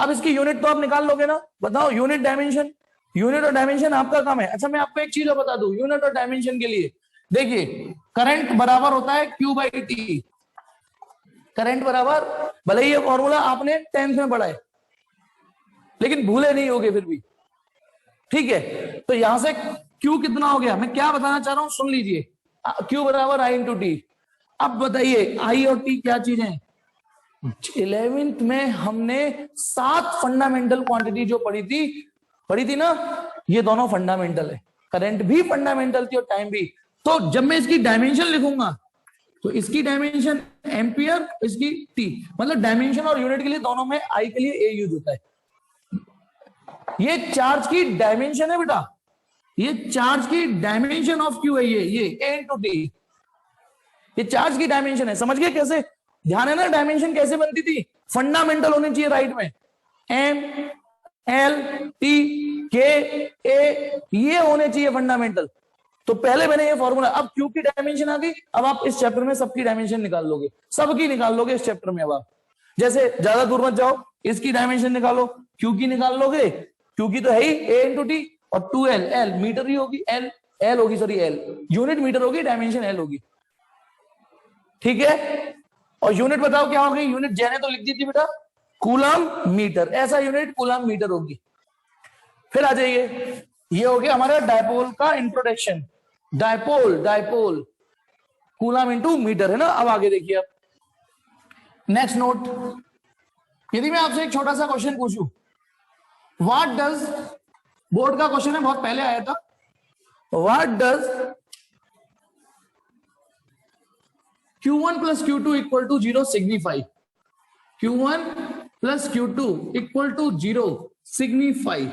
अब इसकी यूनिट तो आप निकाल लोगे ना, बताओ यूनिट डायमेंशन, यूनिट और डायमेंशन आपका काम है। अच्छा मैं आपको एक चीज बता दूं यूनिट और डायमेंशन के लिए, देखिए करंट बराबर होता है Q बाई टी। करंट बराबर, भले ही ये फॉर्मूला आपने 10th में पढ़ा है लेकिन भूले नहीं होगे फिर भी, ठीक है। तो यहां से Q कितना हो गया, मैं क्या बताना चाह रहा हूं सुन लीजिए, Q बराबर I इंटू टी। अब बताइए I और T क्या चीज है? 11th में हमने 7 फंडामेंटल क्वांटिटी जो पढ़ी थी ना, ये दोनों फंडामेंटल है, करंट भी फंडामेंटल थी और टाइम भी। तो जब मैं इसकी डायमेंशन लिखूंगा तो इसकी डायमेंशन एम्पियर, इसकी टी, मतलब डायमेंशन और यूनिट के लिए दोनों में आई के लिए ए यूज होता है। ये चार्ज की डायमेंशन है बेटा, ये चार्ज की डायमेंशन ऑफ क्यू है, ये ए इंटू टी, ये चार्ज की डायमेंशन है। समझ गए कैसे? ध्यान है ना डायमेंशन कैसे बनती थी? फंडामेंटल होनी चाहिए राइट में, एम एल टी के ए, ये होने चाहिए फंडामेंटल। तो पहले मैंने ये फॉर्मूला, अब क्यू की डायमेंशन आ गई, अब आप इस चैप्टर में सबकी डायमेंशन निकाल लोगे, सबकी निकाल लोगे इस चैप्टर में। अब आप जैसे ज्यादा दूर मत जाओ, इसकी डायमेंशन निकालो, क्यू की निकाल लोगे, क्यू की तो है ही ए इंटू टी, और 2l, एल मीटर ही होगी, एल होगी, सॉरी एल यूनिट मीटर होगी, डायमेंशन एल होगी, ठीक है। और यूनिट बताओ क्या होगी? यूनिट जैने तो लिख दी थी बेटा, कूलम मीटर, ऐसा यूनिट कूलम मीटर होगी। फिर आ जाइए, ये हो गया हमारा डायपोल का introduction. Dipole coulomb into metre है ना। अब आगे देखिए, आप नेक्स्ट नोट, यदि मैं आपसे एक छोटा सा क्वेश्चन पूछूं, व्हाट डज, बोर्ड का क्वेश्चन है, बहुत पहले आया था, what does Q1 plus Q2 equal to 0 signify? Q1 plus Q2 equal to 0 signify.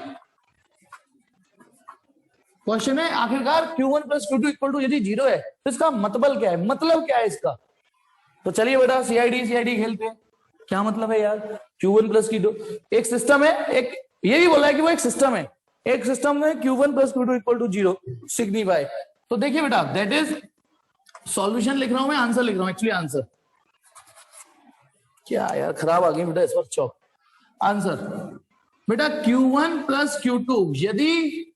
Question है आखिरकार Q1 plus Q2 equal to यदि 0 है तो इसका मतलब क्या है, मतलब क्या है इसका? तो चलिए बेटा सीआईडी खेलते हैं। क्या मतलब है यार Q1 प्लस Q2? एक सिस्टम है, एक ये भी बोला है कि वो एक सिस्टम है, एक सिस्टम में Q1 plus Q2 equal to 0 signify. तो देखिए बेटा, दैट इज सॉल्यूशन लिख रहा हूं मैं, आंसर लिख रहा हूं, एक्चुअली आंसर क्या यार खराब आ गई बेटा इस वक्त चौक। आंसर बेटा Q1 प्लस Q2, यदि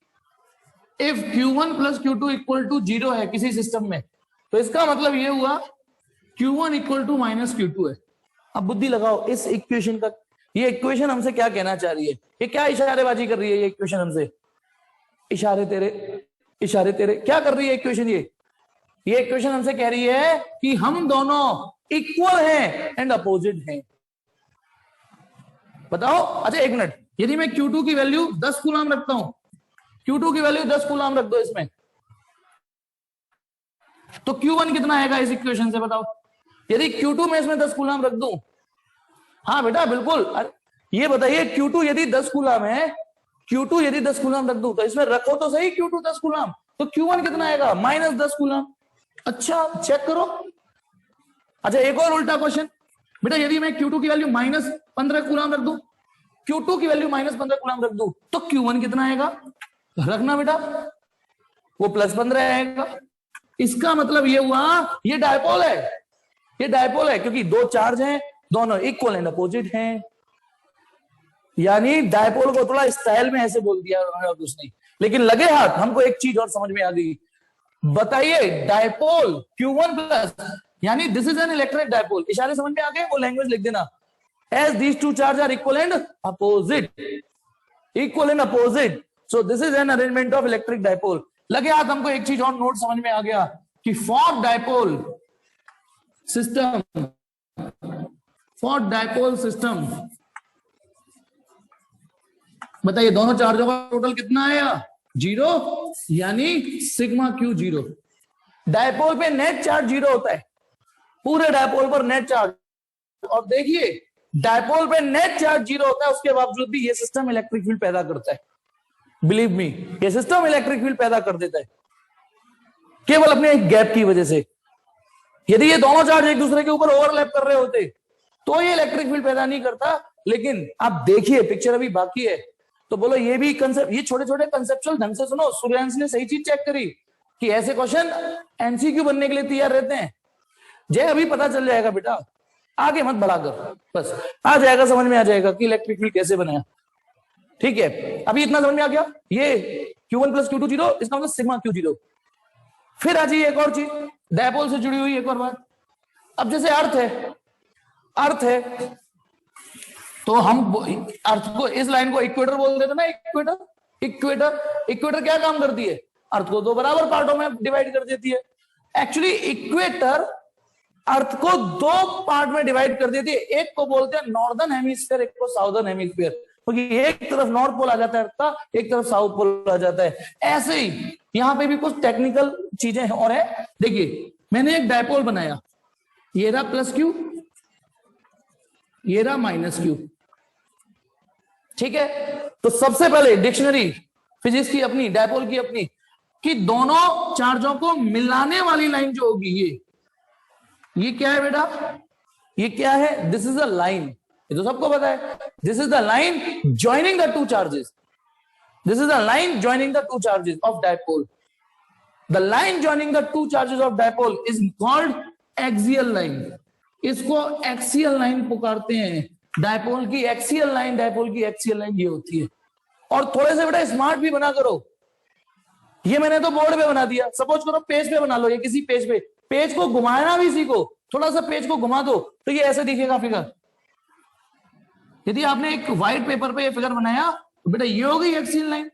if Q1 plus Q2 equal to 0 है किसी सिस्टम में, तो इसका मतलब ये हुआ Q1 equal to minus Q2 है। अब बुद्धि लगाओ इस इक्वेशन का, ये इक्वेशन हमसे क्या कहना चाह रही है, ये क्या इशारेबाजी कर रही है ये इक्वेशन हमसे? इशारे तेरे क्या कर रही है इक्वेशन? ये इक्वेशन हमसे कह रही है कि हम दोनों इक्वल हैं एंड अपोजिट हैं। बताओ, अच्छा एक मिनट, यदि मैं Q2 की वैल्यू 10 कूलम रखता हूं, Q2 की वैल्यू 10 कूलम रख दो इसमें, तो Q1 कितना आएगा इस इक्वेशन से बताओ? यदि Q2 में इसमें 10 कूलम रख दूं, हाँ बेटा बिल्कुल, ये बताइए Q2 यदि 10 कूलम है, Q2 यदि 10 कूलम रख दूं तो इसमें रखो तो सही Q2 10 कूलम, तो Q1 कितना आएगा? Minus 10 coulomb. अच्छा चेक करो। अच्छा एक और उल्टा क्वेश्चन, बेटा यदि मैं Q2 की वैल्यू माइनस 15 कूलम रख दूं, Q2 की वैल्यू माइनस 15 कूलम रख दूं, तो Q1 कितना आएगा? रखना बेटा, वो प्लस 15 आएगा। इसका मतलब ये हुआ ये डायपोल है, ये डायपोल है क्योंकि दो चार्ज हैं, दोनों इक्वल एंड अपोजिट हैं। यानी डायपोल को थोड़ा स्टाइल में ऐसे बोल दिया और कुछ नहीं, लेकिन लगे हाथ हमको एक चीज और समझ में आ गई। बताइए डायपोल Q1 प्लस, यानी this is an electric dipole, इशारे समझ में आ गए? वो लैंग्वेज लिख देना, as these two charge are equal and opposite, equal and opposite, so this is an arrangement of electric dipole. लगे हाथ हमको एक चीज और नोट समझ में आ गया कि for dipole system, for dipole system, बताइए दोनों चार्जों का टोटल कितना आया? 0, यानी सिग्मा Q 0। डायपोल पे नेट चार्ज 0 होता है, पूरे डायपोल पर नेट चार्ज और देखिए डायपोल पे नेट चार्ज 0 होता है, उसके बावजूद भी ये सिस्टम इलेक्ट्रिक फील्ड पैदा करता है। बिलीव मी, ये सिस्टम इलेक्ट्रिक फील्ड पैदा कर देता है केवल अपने एक गैप की वजह से। यदि ये दोनों चार्ज एक दूसरे के ऊपर ओवरलैप कर रहे होते तो ये इलेक्ट्रिक फील्ड पैदा नहीं करता। लेकिन आप देखिए, पिक्चर अभी बाकी है, तो बोलो ये भी कंसेप्ट, ये छोटे छोटे कंसेप्चुअल ढंग से सुनो। सूर्यांश ने सही चीज चेक करी कि ऐसे क्वेश्चन एमसीक्यू बनने के लिए तैयार रहते हैं। जय अभी पता चल जाएगा बेटा, आगे मत बढ़ा कर, बस आ जाएगा, समझ में आ जाएगा कि इलेक्ट्रिक फील्ड कैसे बनाया। ठीक है, अभी इतना समझ में आ गया। ये Q1 + Q2 0, इसका मतलब सिग्मा Q 0। फिर आ जाइए एक और चीज, डायपोल से जुड़ी हुई एक और बात। अब जैसे अर्थ है तो हम अर्थ को, इस लाइन को इक्वेटर बोल देते ना। इक्वेटर क्या काम करती है? अर्थ को दो बराबर पार्टों में डिवाइड कर देती है। एक्चुअली इक्वेटर अर्थ को दो पार्ट में डिवाइड कर देती है। एक को बोलते हैं नॉर्दर्न हेमिस्फीयर, एक को साउदर्न हेमिस्फीयर, क्योंकि एक तरफ नॉर्थ पोल आ जाता है अर्थ का, एक तरफ साउथ पोल आ जाता है। ऐसे ही यहां पे भी कुछ टेक्निकल चीजें और है। देखिए मैंने एक डायपोल बनाया, ये रहा +Q, ये रहा -Q। ठीक है, तो सबसे पहले डिक्शनरी फिजिक्स की अपनी, डायपोल की अपनी, कि दोनों चार्जों को मिलाने वाली लाइन जो होगी, ये क्या है बेटा? ये क्या है? दिस इज अ लाइन, ये तो सबको पता है। This is the line joining the two charges. This is the line joining the two charges of dipole. The line joining the two charges of dipole is called axial line. इसको axial line पुकारते हैं। Dipole की axial line ये होती है। और थोड़े से बेटा स्मार्ट भी बना करो। ये मैंने तो बोर्ड पे बना दिया, सपोज करो पेज पे बना लो, ये किसी पेज पे, पेज को घुमाना भी सीखो। थोड़ा सा पेज को घुमा दो तो ये ऐसे दिखेगा फिगर। यदि आपने एक व्हाइट पेपर पे ये फिगर बनाया तो बेटा ये हो गई एक्सियल लाइन।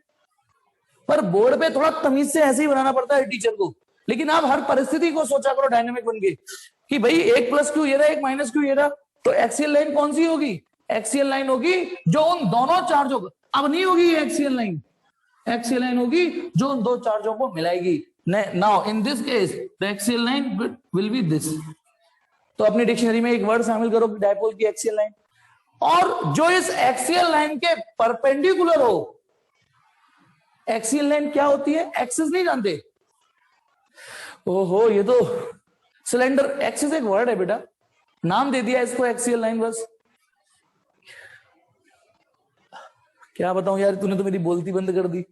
पर बोर्ड पे थोड़ा तमीज से ऐसे ही बनाना पड़ता है टीचर को। लेकिन आप हर परिस्थिति को सोचा करो डायनेमिक बन के, कि भाई एक +Q ये रहा, एक -Q ये रहा, तो एक्सियल लाइन कौन सी होगी? एक्सियल लाइन होगी जो उन दोनों चार्जों को, अब नहीं होगी एक्सियल लाइन, एक्सियल लाइन होगी जो उन दो चार्जों को मिलाएगी। Now in this case the axial line will be this. तो अपनी डिक्शनरी में एक वर्ड शामिल करो, डायपोल की एक्सियल लाइन। और जो इस एक्सियल लाइन के परपेंडिकुलर हो। एक्सियल लाइन क्या होती है? एक्सिस नहीं जानते? ओहो, ये तो सिलेंडर, एक्सिस एक वर्ड है बेटा, नाम दे दिया इसको एक्सियल लाइन बस। क्या बताऊं यार, तूने तो मेरी बोलती बंद कर दी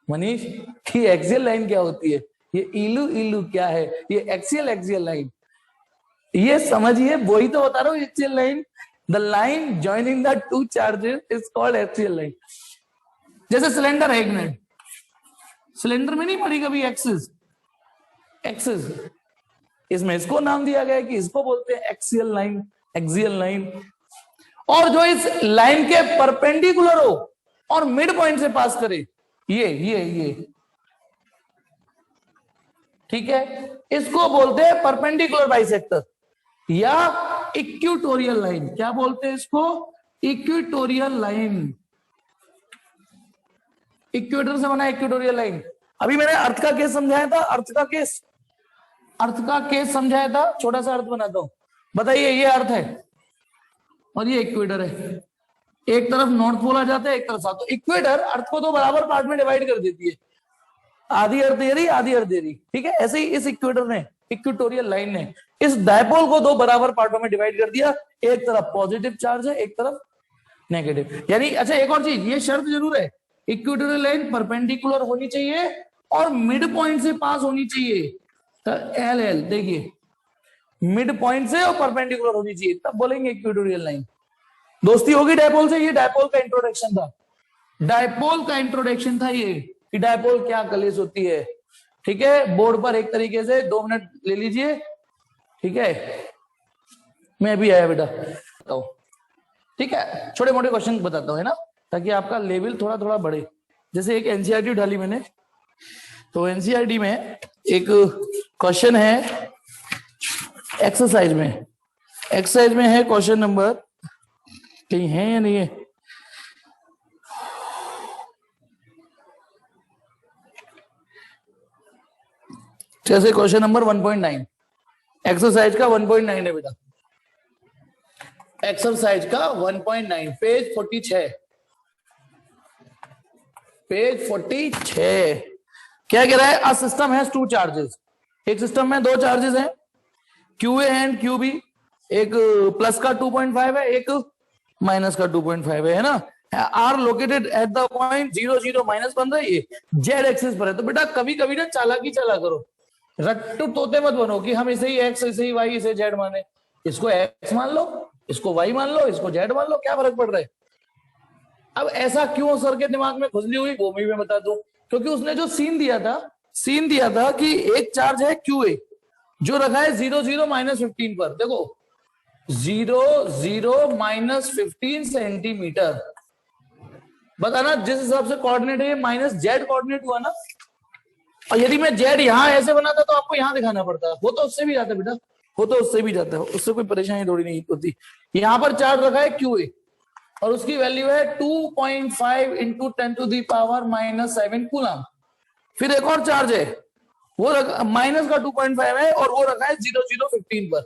मनीष। कि एक्सियल लाइन क्या होती है, ये इलू क्या है, ये एक्सियल लाइन, ये समझिए, वही तो बता रहा हूं। Axial line, the line joining the two charges is called axial line. जैसे सिलेंडर है, एक मिनट, सिलेंडर में नहीं पड़ी कभी एक्सिस? इसमें इसको नाम दिया गया है कि इसको बोलते हैं एक्सियल लाइन। और जो इस लाइन के परपेंडिकुलर हो और मिड पॉइंट से पास करे, ये ठीक है, इसको बोलते हैं परपेंडिकुलर बाइसेक्टर या इक्वेटोरियल लाइन। क्या बोलते हैं इसको? Equatorial line. इक्वेटर से बना इक्वेटोरियल लाइन। अभी मैंने अर्थ का केस समझाया था, अर्थ का केस समझाया था। छोटा सा अर्थ बनाता हूं। बताइए, ये अर्थ है और ये इक्वेटर है। एक तरफ नॉर्थ पोल आ जाता है, एक तरफ साउथ। तो इक्वेटर अर्थ को दो बराबर पार्ट में डिवाइड कर देती है, आधी अर्थ दे रही, आधी अर्थ दे रही। ठीक है, ऐसे ही इस इक्वेटर ने, इक्वेटोरियल लाइन ने इस डायपोल को दो बराबर पार्टों में डिवाइड कर दिया। एक तरफ पॉजिटिव चार्ज है, एक तरफ नेगेटिव। यानी अच्छा, एक और चीज, ये शर्त जरूर है, इक्वेटोरियल लाइन परपेंडिकुलर होनी चाहिए और मिड पॉइंट से पास होनी चाहिए। तो एल देखिए, मिड पॉइंट से और परपेंडिकुलर होनी चाहिए, तब बोलेंगे इक्वेटोरियल लाइन। दोस्ती होगी डायपोल से। ये डायपोल का इंट्रोडक्शन था, ये कि डायपोल क्या कलेश होती है। ठीक है, बोर्ड पर एक तरीके से 2 मिनट ले लीजिए। ठीक है, मैं भी आया बेटा, बताओ। ठीक है, छोटे मोटे क्वेश्चन बताता हूँ, है ना, ताकि आपका लेवल थोड़ा थोड़ा बढ़े। जैसे एक एनसीईआरटी उठा ली मैंने, तो एनसीईआरटी में एक क्वेश्चन है एक्सरसाइज में है क्वेश्चन नंबर, कहीं है या नहीं है? जैसे क्वेश्चन नंबर 1.9, एक्सरसाइज का 1.9 है बेटा। एक्सरसाइज का 1.9 पेज 46, पेज 46 क्या कह रहा है? A system has two charges, एक सिस्टम में दो चार्जेस हैं, QA एंड QB, एक प्लस का 2.5 है, एक माइनस का 2.5 है ना, are located at the point 0 0 minus बन रही है, जेड एक्सिस पर है। तो बेटा कभी कभी ना चालाकी चला करो, रट्टू तोते मत बनो कि हम इसे ही एक्स, इसे ही वाई, इसे जेड माने। इसको एक्स मान लो, इसको वाई मान लो, इसको जेड मान लो, क्या फर्क पड़ रहा है? अब ऐसा क्यों सर के दिमाग में खुजली हुई वो मैं बता दूं, क्योंकि उसने जो सीन दिया था कि एक चार्ज है QA जो रखा है 0 0 माइनस 15 पर। देखो 0 0 माइनस 15 सेंटीमीटर, बताना जिस हिसाब से कोऑर्डिनेट है माइनस जेड कोऑर्डिनेट हुआ ना। और यदि मैं जेड यहां ऐसे बनाता तो आपको यहां दिखाना पड़ता, वो तो उससे भी जाता बेटा, वो तो उससे भी जाता है, उससे कोई परेशानी थोड़ी नहीं होती। यहां पर चार्ज रखा है QA और उसकी वैल्यू है 2.5 into 10 to the power minus 7 coulomb. फिर एक और चार्ज है, वो माइनस का 2.5 है और वो रखा है 0 0 15 पर।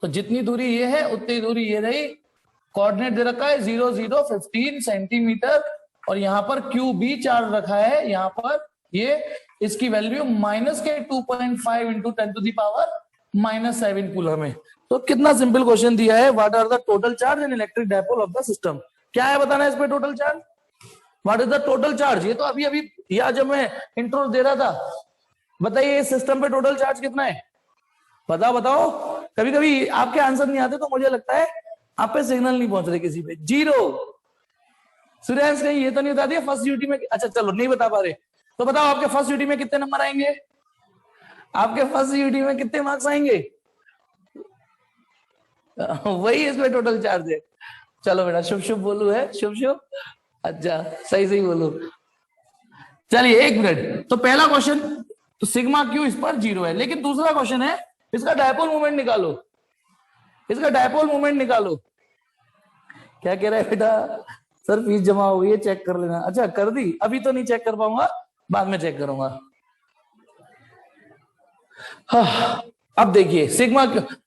तो जितनी दूरी ये है उतनी दूरी ये रही, कोऑर्डिनेट दे रखा है 0 0 15 सेंटीमीटर, और यहां पर QB चार्ज रखा है यहां पर, ये इसकी वैल्यू माइनस के 2.5 into 10 to the power minus 7 coulomb है। तो कितना सिंपल क्वेश्चन दिया है, what are the total charge in electric dipole of the system. क्या है बताना है इस पे total charge, what is the total charge. ये तो अभी अभी या जब मैं इंट्रो दे रहा था, बताइए इस सिस्टम पे टोटल चार्ज कितना है, बताओ। कभी कभी आपके आंसर नहीं आते तो मुझे लगता है आप पे सिग्नल नहीं पहुंच रहे किसी पे। 0 सूर्यांश कहीं ये तो नहीं बता दिया फर्स्ट ड्यूटी में, अच्छा चलो नहीं बता पा रहे तो बताओ आपके फर्स्ट ड्यूटी में कितने नंबर आएंगे, आपके फर्स्ट ड्यूटी में कितने मार्क्स आएंगे? वही इसमें टोटल चार्ज है। चलो बेटा शुभ शुभ बोलू है, शुभ शुभ, अच्छा सही बोलो। चलिए एक मिनट, तो पहला क्वेश्चन तो सिग्मा क्यू इस पर 0 है, लेकिन दूसरा क्वेश्चन है इसका डायपोल मोमेंट निकालो, इसका डायपोल मोमेंट निकालो। क्या कह रहा है बेटा? सर फीस जमा हो गई है, चेक कर लेना। अच्छा कर दी, अभी तो नहीं चेक कर पाऊंगा, बाद में चेक करूंगा। हाँ, अब देखिए सिग्मा,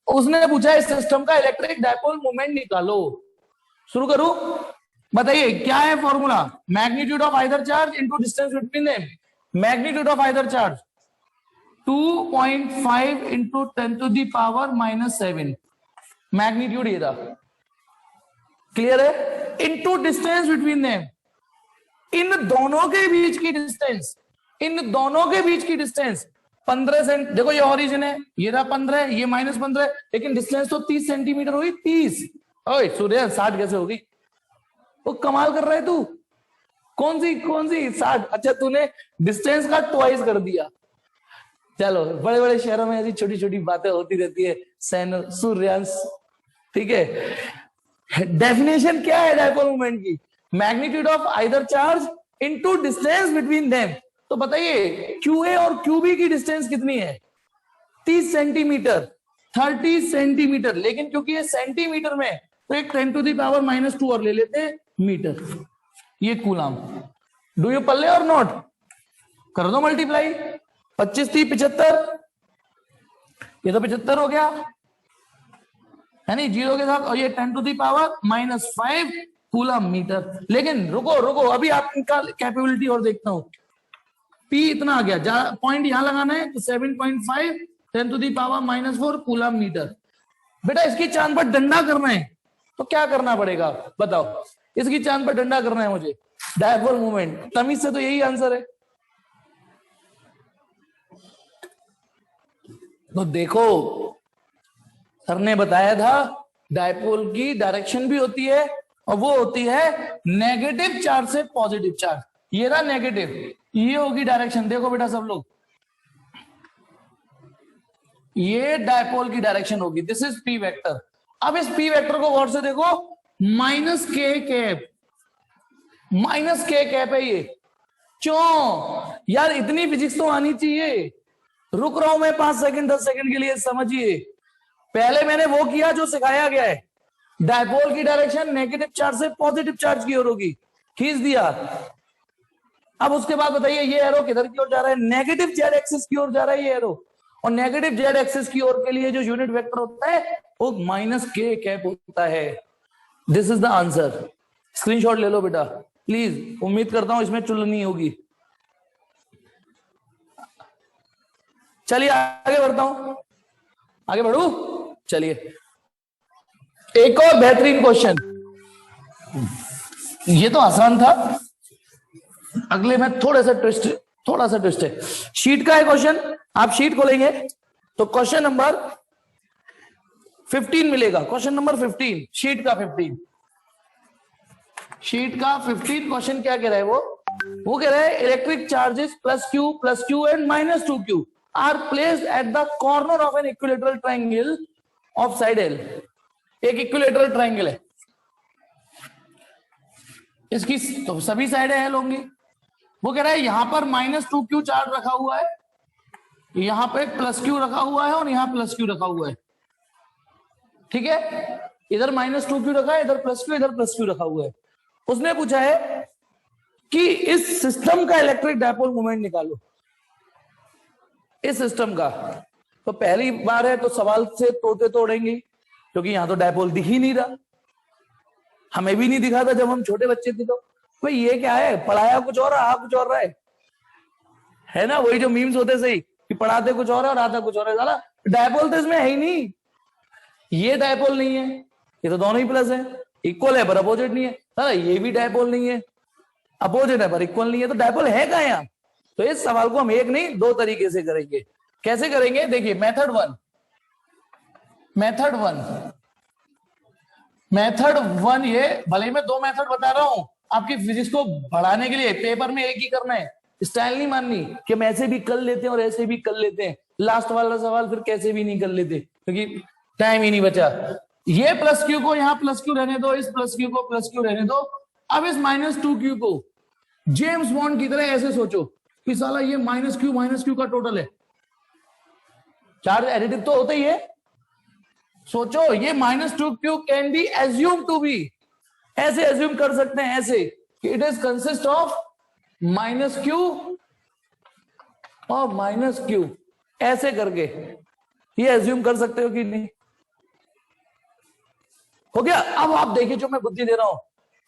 उसने पूछा इस सिस्टम का इलेक्ट्रिक डायपोल मोमेंट निकालो। शुरू करूं, बताइए क्या है formula, magnitude of either charge into distance between them. Magnitude of either charge 2.5 into 10 to the power minus 7, magnitude ये था, क्लियर है, इनटू डिस्टेंस बिटवीन देम, इन दोनों के बीच की डिस्टेंस, इन दोनों के बीच की डिस्टेंस 15 सेंट। देखो ये ओरिजिन है, ये रहा 15, ये माइनस 15, लेकिन डिस्टेंस तो 30 सेंटीमीटर हुई, 30। ओए सूर्य 60 कैसे होगी? वो कमाल कर रहा है तू, कौन सी 60? अच्छा तूने डिस्टेंस का ट्वाइस कर दिया। चलो बड़े बड़े शहरों में ऐसी छोटी छोटी बातें होती रहती है, सूर्यांश, ठीक है। डेफिनेशन क्या है डायपोल मोमेंट की, magnitude of either charge into distance between them. तो बताइए QA और QB की डिस्टेंस कितनी है? 30 सेंटीमीटर, 30 सेंटीमीटर, लेकिन क्योंकि ये सेंटीमीटर में तो एक 10 टू दी पावर माइनस 2 और ले लेते मीटर, ये कूलम। डू यू पल्ले और नॉट? कर दो मल्टीप्लाई, 25 थी 75, ये तो 75 हो गया है नहीं, 0 के साथ, और ये 10 to the power minus 5 coulomb metre. लेकिन रुको अभी आपका कैपेबिलिटी और देखता हूं, P इतना आ गया, पॉइंट यहां लगाना है तो 7.5 10 to the power minus 4 coulomb metre. बेटा इसकी चांद पर डंडा करना है तो क्या करना पड़ेगा बताओ, इसकी चांद पर डंडा करना है मुझे, डायपोल मोमेंट, तमीज से तो यही आंसर है। तो देखो सर ने बताया था डायपोल की डायरेक्शन भी होती है, और वो होती है नेगेटिव चार्ज से पॉजिटिव चार्ज। ये रहा नेगेटिव, ये होगी डायरेक्शन। देखो बेटा सब लोग, ये डायपोल की डायरेक्शन होगी, दिस इज P वेक्टर। अब इस P वेक्टर को गौर से देखो, माइनस के कैप, माइनस के कैप है ये, क्यों यार? इतनी फिजिक्स तो आनी चाहिए। रुक रहा हूं मैं 5 सेकंड 10 सेकंड के लिए, समझिए। पहले मैंने वो किया जो सिखाया गया है, डायपोल की डायरेक्शन नेगेटिव चार्ज से पॉजिटिव चार्ज की ओर होगी, खींच दिया। अब उसके बाद बताइए ये एरो किधर की ओर जा रहा है? नेगेटिव जेड एक्सिस की ओर जा रहा है ये एरो, और नेगेटिव जेड एक्सिस की ओर के लिए जो यूनिट वेक्टर होता है वो माइनस के कैप होता है। This is the answer. Screenshot ले लो बेटा प्लीज, उम्मीद करता हूं इसमें चुलनी होगी। चलिए आगे बढ़ता हूं, आगे बढ़ू। चलिए एक और बेहतरीन क्वेश्चन, ये तो आसान था, अगले में थोड़ा सा ट्विस्ट है। शीट का है क्वेश्चन, आप शीट खोलेंगे तो क्वेश्चन नंबर 15 मिलेगा। क्वेश्चन नंबर 15 शीट का 15 क्वेश्चन क्या कह रहा है वो कह रहा है electric charges plus Q and minus 2q are placed at the corner of an equilateral triangle of side L. एक इक्विलेटरल ट्राइंगल है, इसकी तो सभी साइडें एल होंगी। वो कह रहा है यहां पर -2q चार्ज रखा हुआ है, यहां पे +q रखा हुआ है और यहां +q रखा हुआ है। ठीक है, इधर -2q रखा है, इधर +q, इधर +q रखा हुआ है। उसने पूछा है कि इस सिस्टम का इलेक्ट्रिक डायपोल मोमेंट निकालो, इस सिस्टम का। तो पहली बार है तो सवाल से तोड़ते तोड़ेंगे, क्योंकि यहां तो डायपोल दिख ही नहीं रहा, हमें भी नहीं दिखा था जब हम छोटे बच्चे थे। तो भाई ये क्या है, पढ़ाया कुछ और आ कुछ और रहा है ना, वही जो मीम्स होते सही कि पढ़ाते कुछ और है और आता कुछ और है। साला डायपोल तो इसमें है ही नहीं, ये डायपोल नहीं है, ये तो दोनों ही प्लस है, इक्वल है पर अपोजिट नहीं है। साला ये भी डायपोल नहीं है, अपोजिट है पर इक्वल नहीं है, तो डायपोल है कहां यहाँ। तो इस सवाल को हम एक नहीं दो तरीके से करेंगे। कैसे करेंगे, देखिए मेथड वन, ये भले ही मैं दो मेथड बता रहा हूं, आपकी फिजिक्स को बढ़ाने के लिए पेपर में एक ही करना है, स्टाइल नहीं माननी कि हम ऐसे भी कर लेते हैं और ऐसे भी कर लेते हैं, लास्ट वाला सवाल फिर कैसे भी नहीं कर लेते क्योंकि टाइम ही नहीं बचा। ये +q को यहाँ +q रहने दो, इस +q को +q रहने दो। अब इस -2q को जेम्स बॉन्ड की तरह ऐसे सोचो कि साला ये -q का टोटल है। चार्ज एडिटिव तो होता ही है, सोचो ये -2q can be assume to be, ऐसे एज्यूम कर सकते हैं ऐसे कि it is consist of -q और -q, ऐसे करके ये एज्यूम कर सकते हो कि नहीं। हो गया। अब आप देखिए जो मैं बुद्धि दे रहा हूं,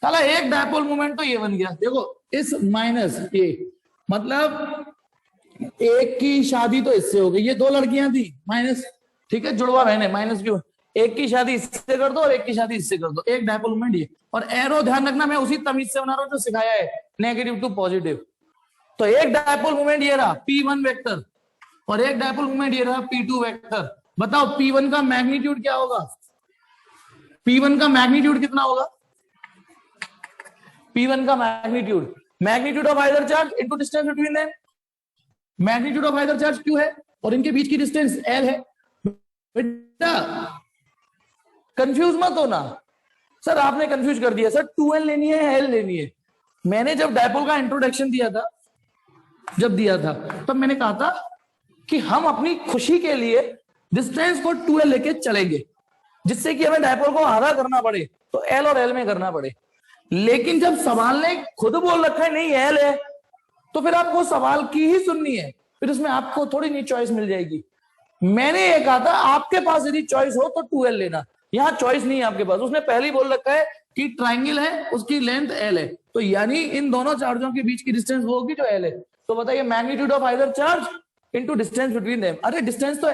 साला एक डायपोल मोमेंट तो ये बन गया। देखो इस माइनस ये मतलब एक की शादी तो इससे हो गई, ये दो लड़कियां थी माइनस, ठीक है जुड़वा बहन है -q, एक की शादी इससे कर दो और एक की शादी इससे कर दो, एक डायपोल मोमेंट ये। और एरो ध्यान रखना मैं उसी तमीज से बना रहा हूं जो सिखाया है, नेगेटिव टू पॉजिटिव। तो एक डायपोल मोमेंट ये रहा P1 वेक्टर और एक डायपोल मोमेंट ये रहा P2 वेक्टर। बताओ P1 का मैग्नीट्यूड क्या होगा, P1 का मैग्नीट्यूड कितना होगा, P1 का magnitude of either charge into distance between them. Magnitude of either charge Q है और इनके बीच की डिस्टेंस L है। बेटा कंफ्यूज मत होना, सर आपने कंफ्यूज कर दिया, सर 2L लेनी है L लेनी है। मैंने जब डायपोल का इंट्रोडक्शन दिया था तब मैंने कहा था कि हम अपनी खुशी के लिए डिस्टेंस को 2L लेके चलेंगे, जिससे कि हमें डायपोल को आधा करना पड़े तो L और L में करना पड़े। लेकिन जब सवाल ने खुद बोल रखा है नहीं L है, तो फिर आपको सवाल की ही सुननी है, फिर उसमें आपको थोड़ी नहीं चॉइस मिल जाएगी। मैंने ये कहा था आपके पास यदि चॉइस हो तो 2L लेना, यहां चॉइस नहीं है आपके पास। उसने पहले ही बोल रखा है कि ट्राइंगल है उसकी लेंथ L है, तो यानी इन दोनों चार्जों के बीच की डिस्टेंस वो होगी जो L है। तो बताइए magnitude of either charge into distance between them. अरे डिस्टेंस तो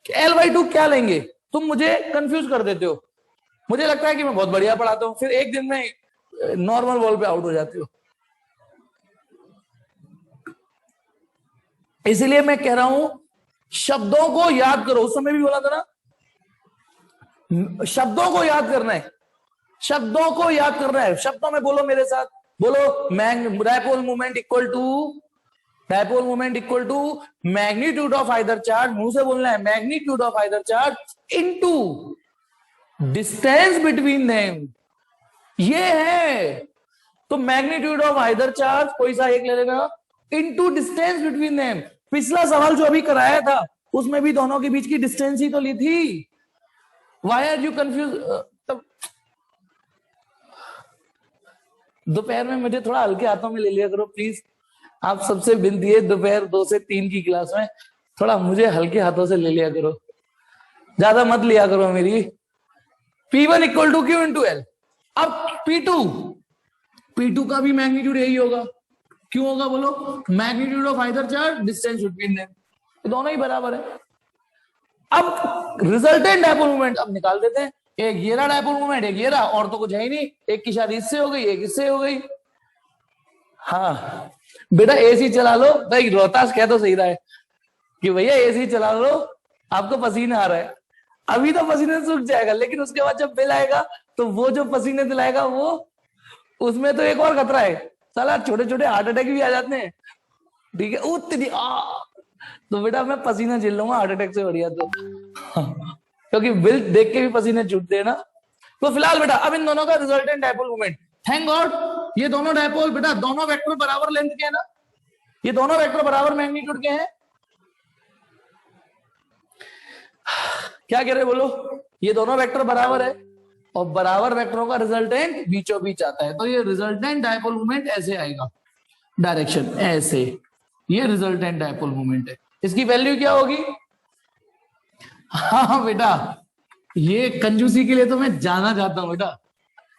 L/2 क्या लेंगे, तुम मुझे कंफ्यूज कर देते हो। मुझे लगता है कि मैं बहुत बढ़िया पढ़ाता हूं, फिर एक दिन में नॉर्मल बॉल पे आउट हो जाते हो। इसलिए मैं कह रहा हूं शब्दों को याद करो, उस समय भी बोला था ना शब्दों को याद करना है, शब्दों को याद करना है। शब्दों में बोलो मेरे साथ, बोलो dipole moment equal to magnitude of either charge, मुंह से बोलना है magnitude of either charge into distance between them, ये है। तो मैग्नीट्यूड ऑफ आइदर चार्ज कोई सा एक ले लेना इनटू डिस्टेंस बिटवीन देम। पिछला सवाल जो अभी कराया था उसमें भी दोनों के बीच की डिस्टेंस ही तो ली थी। Why are you confuse. दोपहर में मुझे थोड़ा हल्के हाथों में ले लिया करो प्लीज, आप सबसे विनती है दोपहर 2 से 3 की क्लास में थोड़ा मुझे हल्के हाथों से ले लिया करो, ज्यादा मत लिया करो मेरी। P1 equal to Q into L. अब P2 का भी मैग्नीट्यूड यही होगा। क्यों होगा बोलो? Magnitude of either charge, distance between them, दोनों ही बराबर है। अब रिजल्टेंट डायपोल मोमेंट अब निकाल देते हैं। एक ये रहा डायपोल मोमेंट, एक ये रहा, और तो कुछ है ही नहीं। एक की शादी इससे हो गई, एक इससे हो गई। हाँ बेटा एसी चला लो भाई, रोहतास कह तो सही रहा है कि भैया एसी चला लो, आपको पसीना आ रहा है। अभी तो पसीने सूख जाएगा, लेकिन उसके बाद जब बिल आएगा तो वो जो पसीने दिलाएगा वो, उसमें तो एक और खतरा है, साला छोटे छोटे हार्ट अटैक भी आ जाते हैं। ठीक है उतनी तो बेटा मैं पसीना झेल लूंगा हार्ट अटैक से बढ़िया तो क्योंकि बिल देख के भी पसीने छूटते हैं ना। तो फिलहाल बेटा अब इन दोनों का resultant dipole moment, thank God ये दोनों डायपोल बेटा दोनों वेक्टर बराबर लेंथ के हैं ना, ये दोनों वेक्टर बराबर मैग्नीट्यूड के हैं। क्या कह रहे बोलो? ये दोनों वेक्टर बराबर है और बराबर वेक्टरों का रिजल्टेंट बीचों बीच आता है, तो ये रिजल्टेंट डायपोल मोमेंट ऐसे आएगा, डायरेक्शन ऐसे, ये रिजल्टेंट डायपोल मोमेंट है। इसकी वैल्यू क्या होगी? हाँ बेटा ये कंजूसी के लिए तो मैं जाना चाहता हूं बेटा,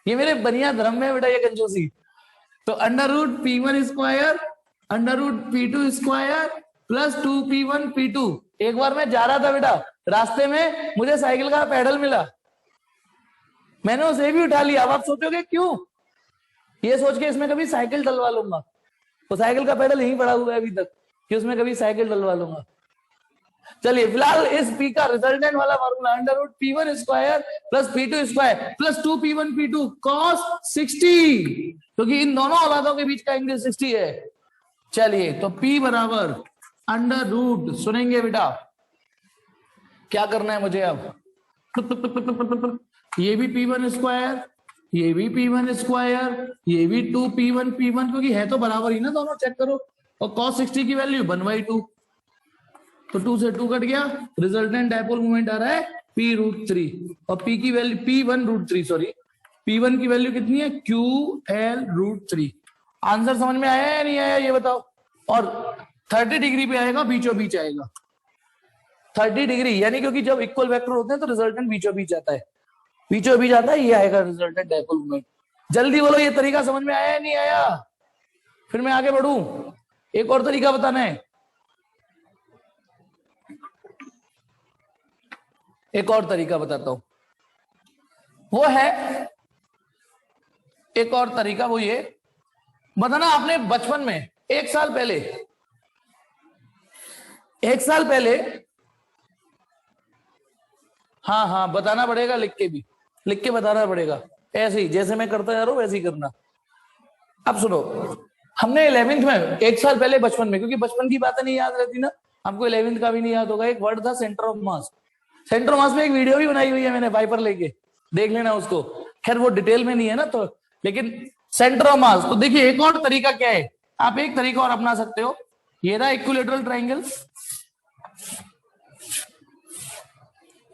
ये मेरे बनिया धर्म में बेटा ये कंजूसी। तो under root P1 square under root P2 square plus 2P1 P2। एक बार मैं जा रहा था बेटा, रास्ते में मुझे साइकिल का पैडल मिला, मैंने उसे भी उठा लिया। अब आप सोचोगे क्यों? ये सोच के इसमें कभी साइकिल डलवा लूंगा, तो साइकिल का पैडल यहीं पड़ा हुआ है अभी तक कि उसमें कभी साइकिल डलवा लूंगा। चलिए फिलहाल इस P का रिजल्टेंट वाला formula under root P1 square plus P2 square plus 2P1 P2 cos 60, क्योंकि इन दोनों औलादों के बीच का एंगल 60 है। चलिए तो P बराबर अंडर रूट, सुनेंगे बेटा क्या करना है मुझे अब, ये भी P1 स्क्वायर, ये भी P1 स्क्वायर, ये भी 2P1 P1, क्योंकि है तो बराबर ही ना दोनों, चेक करो। और cos 60 की वैल्यू 1/2, तो 2 से 2 कट गया, रिजल्टेंट डायपोल मोमेंट आ रहा है P√3 और P की वैल्यू P1√3, सॉरी P1 की वैल्यू कितनी है? QL√3। आंसर समझ में आया या नहीं आया ये बताओ? और 30 डिग्री पे आएगा, बीचों बीच आएगा 30 डिग्री, यानी क्योंकि जब इक्वल वेक्टर होते हैं तो रिजल्टेंट बीचों बीच आता है, बीचों बीच आता है, ये आएगा रिजल्टेंट डायपोल मोमेंट। जल्दी बोलो ये तरीका समझ में आया या नहीं आया? फिर मैं आगे बढ़ू, एक और तरीका बताना है, एक और तरीका बताता हूं, वो है एक और तरीका, वो ये बताना आपने बचपन में 1 साल पहले, 1 साल पहले, हाँ हाँ बताना पड़ेगा, लिख के भी, लिख के बताना पड़ेगा, ऐसे ही जैसे मैं करता जा रहा हूं वैसे ही करना। अब सुनो, हमने 11th में 1 साल पहले बचपन में, क्योंकि बचपन की बातें नहीं याद रहती ना, हमको 11th का भी नहीं याद होगा, एक वर्ड था centre of mass. Centre of मास में एक वीडियो भी बनाई हुई है मैंने वाइपर लेके, देख लेना उसको, खैर वो डिटेल में नहीं है ना तो, लेकिन सेंटर ऑफ मास। तो देखिए एक और तरीका क्या है, आप एक तरीका और अपना सकते हो, ये रहा इक्विलेटरल ट्राइंगल,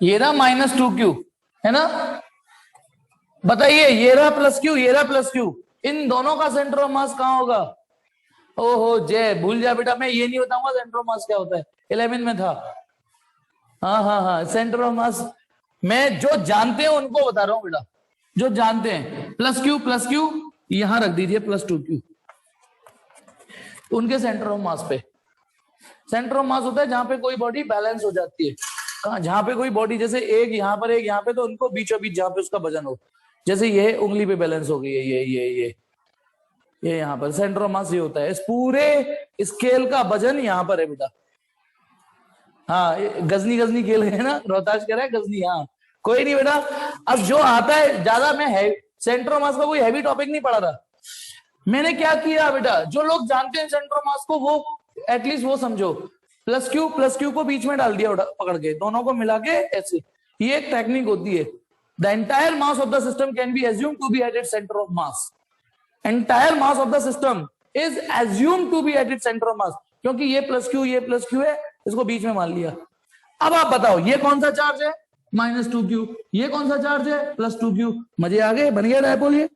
ये रहा -2Q है ना, बताइए ये रहा +Q, ये रहा +Q, इन दोनों का सेंटर ऑफ मास कहां होगा? ओहो जय, भूल जा बेटा, मैं ये नहीं बताऊंगा सेंटर ऑफ मास क्या होता है, 11 में था। हाँ हाँ हाँ सेंटर ऑफ मास मैं जो जानते हैं उनको बता रहा हूं बेटा, जो जानते हैं, +Q यहां रख दीजिए +2Q, उनके सेंटर ऑफ मास पे। सेंटर ऑफ मास होता है जहां पे कोई बॉडी बैलेंस हो जाती है, कहां? जहां पे कोई बॉडी, जैसे एक यहाँ पर एक यहाँ पे, तो उनको बीचों बीच जहां पे उसका वजन हो, जैसे ये उंगली पे बैलेंस हो गई है, ये यहाँ पर सेंटर ऑफ मास ये होता है, इस पूरे स्केल का वजन यहाँ पर है बेटा। हाँ गजनी खेल गए ना, रोहतास कह रहा है गजनी, हाँ कोई नहीं बेटा, अब जो आता है ज्यादा, मैं सेंटर ऑफ मास का कोई हैवी टॉपिक नहीं पढ़ा था, मैंने क्या किया बेटा, जो लोग जानते हैं सेंटर ऑफ मास को वो एटलीस्ट वो समझो, +Q को बीच में डाल दिया पकड़ के, दोनों को मिला के ऐसे, ये एक टेक्निक होती है। The entire mass of the system can be assumed to be at its centre of mass, entire mass of the system is assumed to be at its centre of mass, क्योंकि ये +Q है, इसको बीच में मान लिया। अब आप बताओ ये कौन सा चार्ज है? -2Q, ये कौन सा चार्ज है? +2Q, मजे आ गए, बन गया डायपोल, ये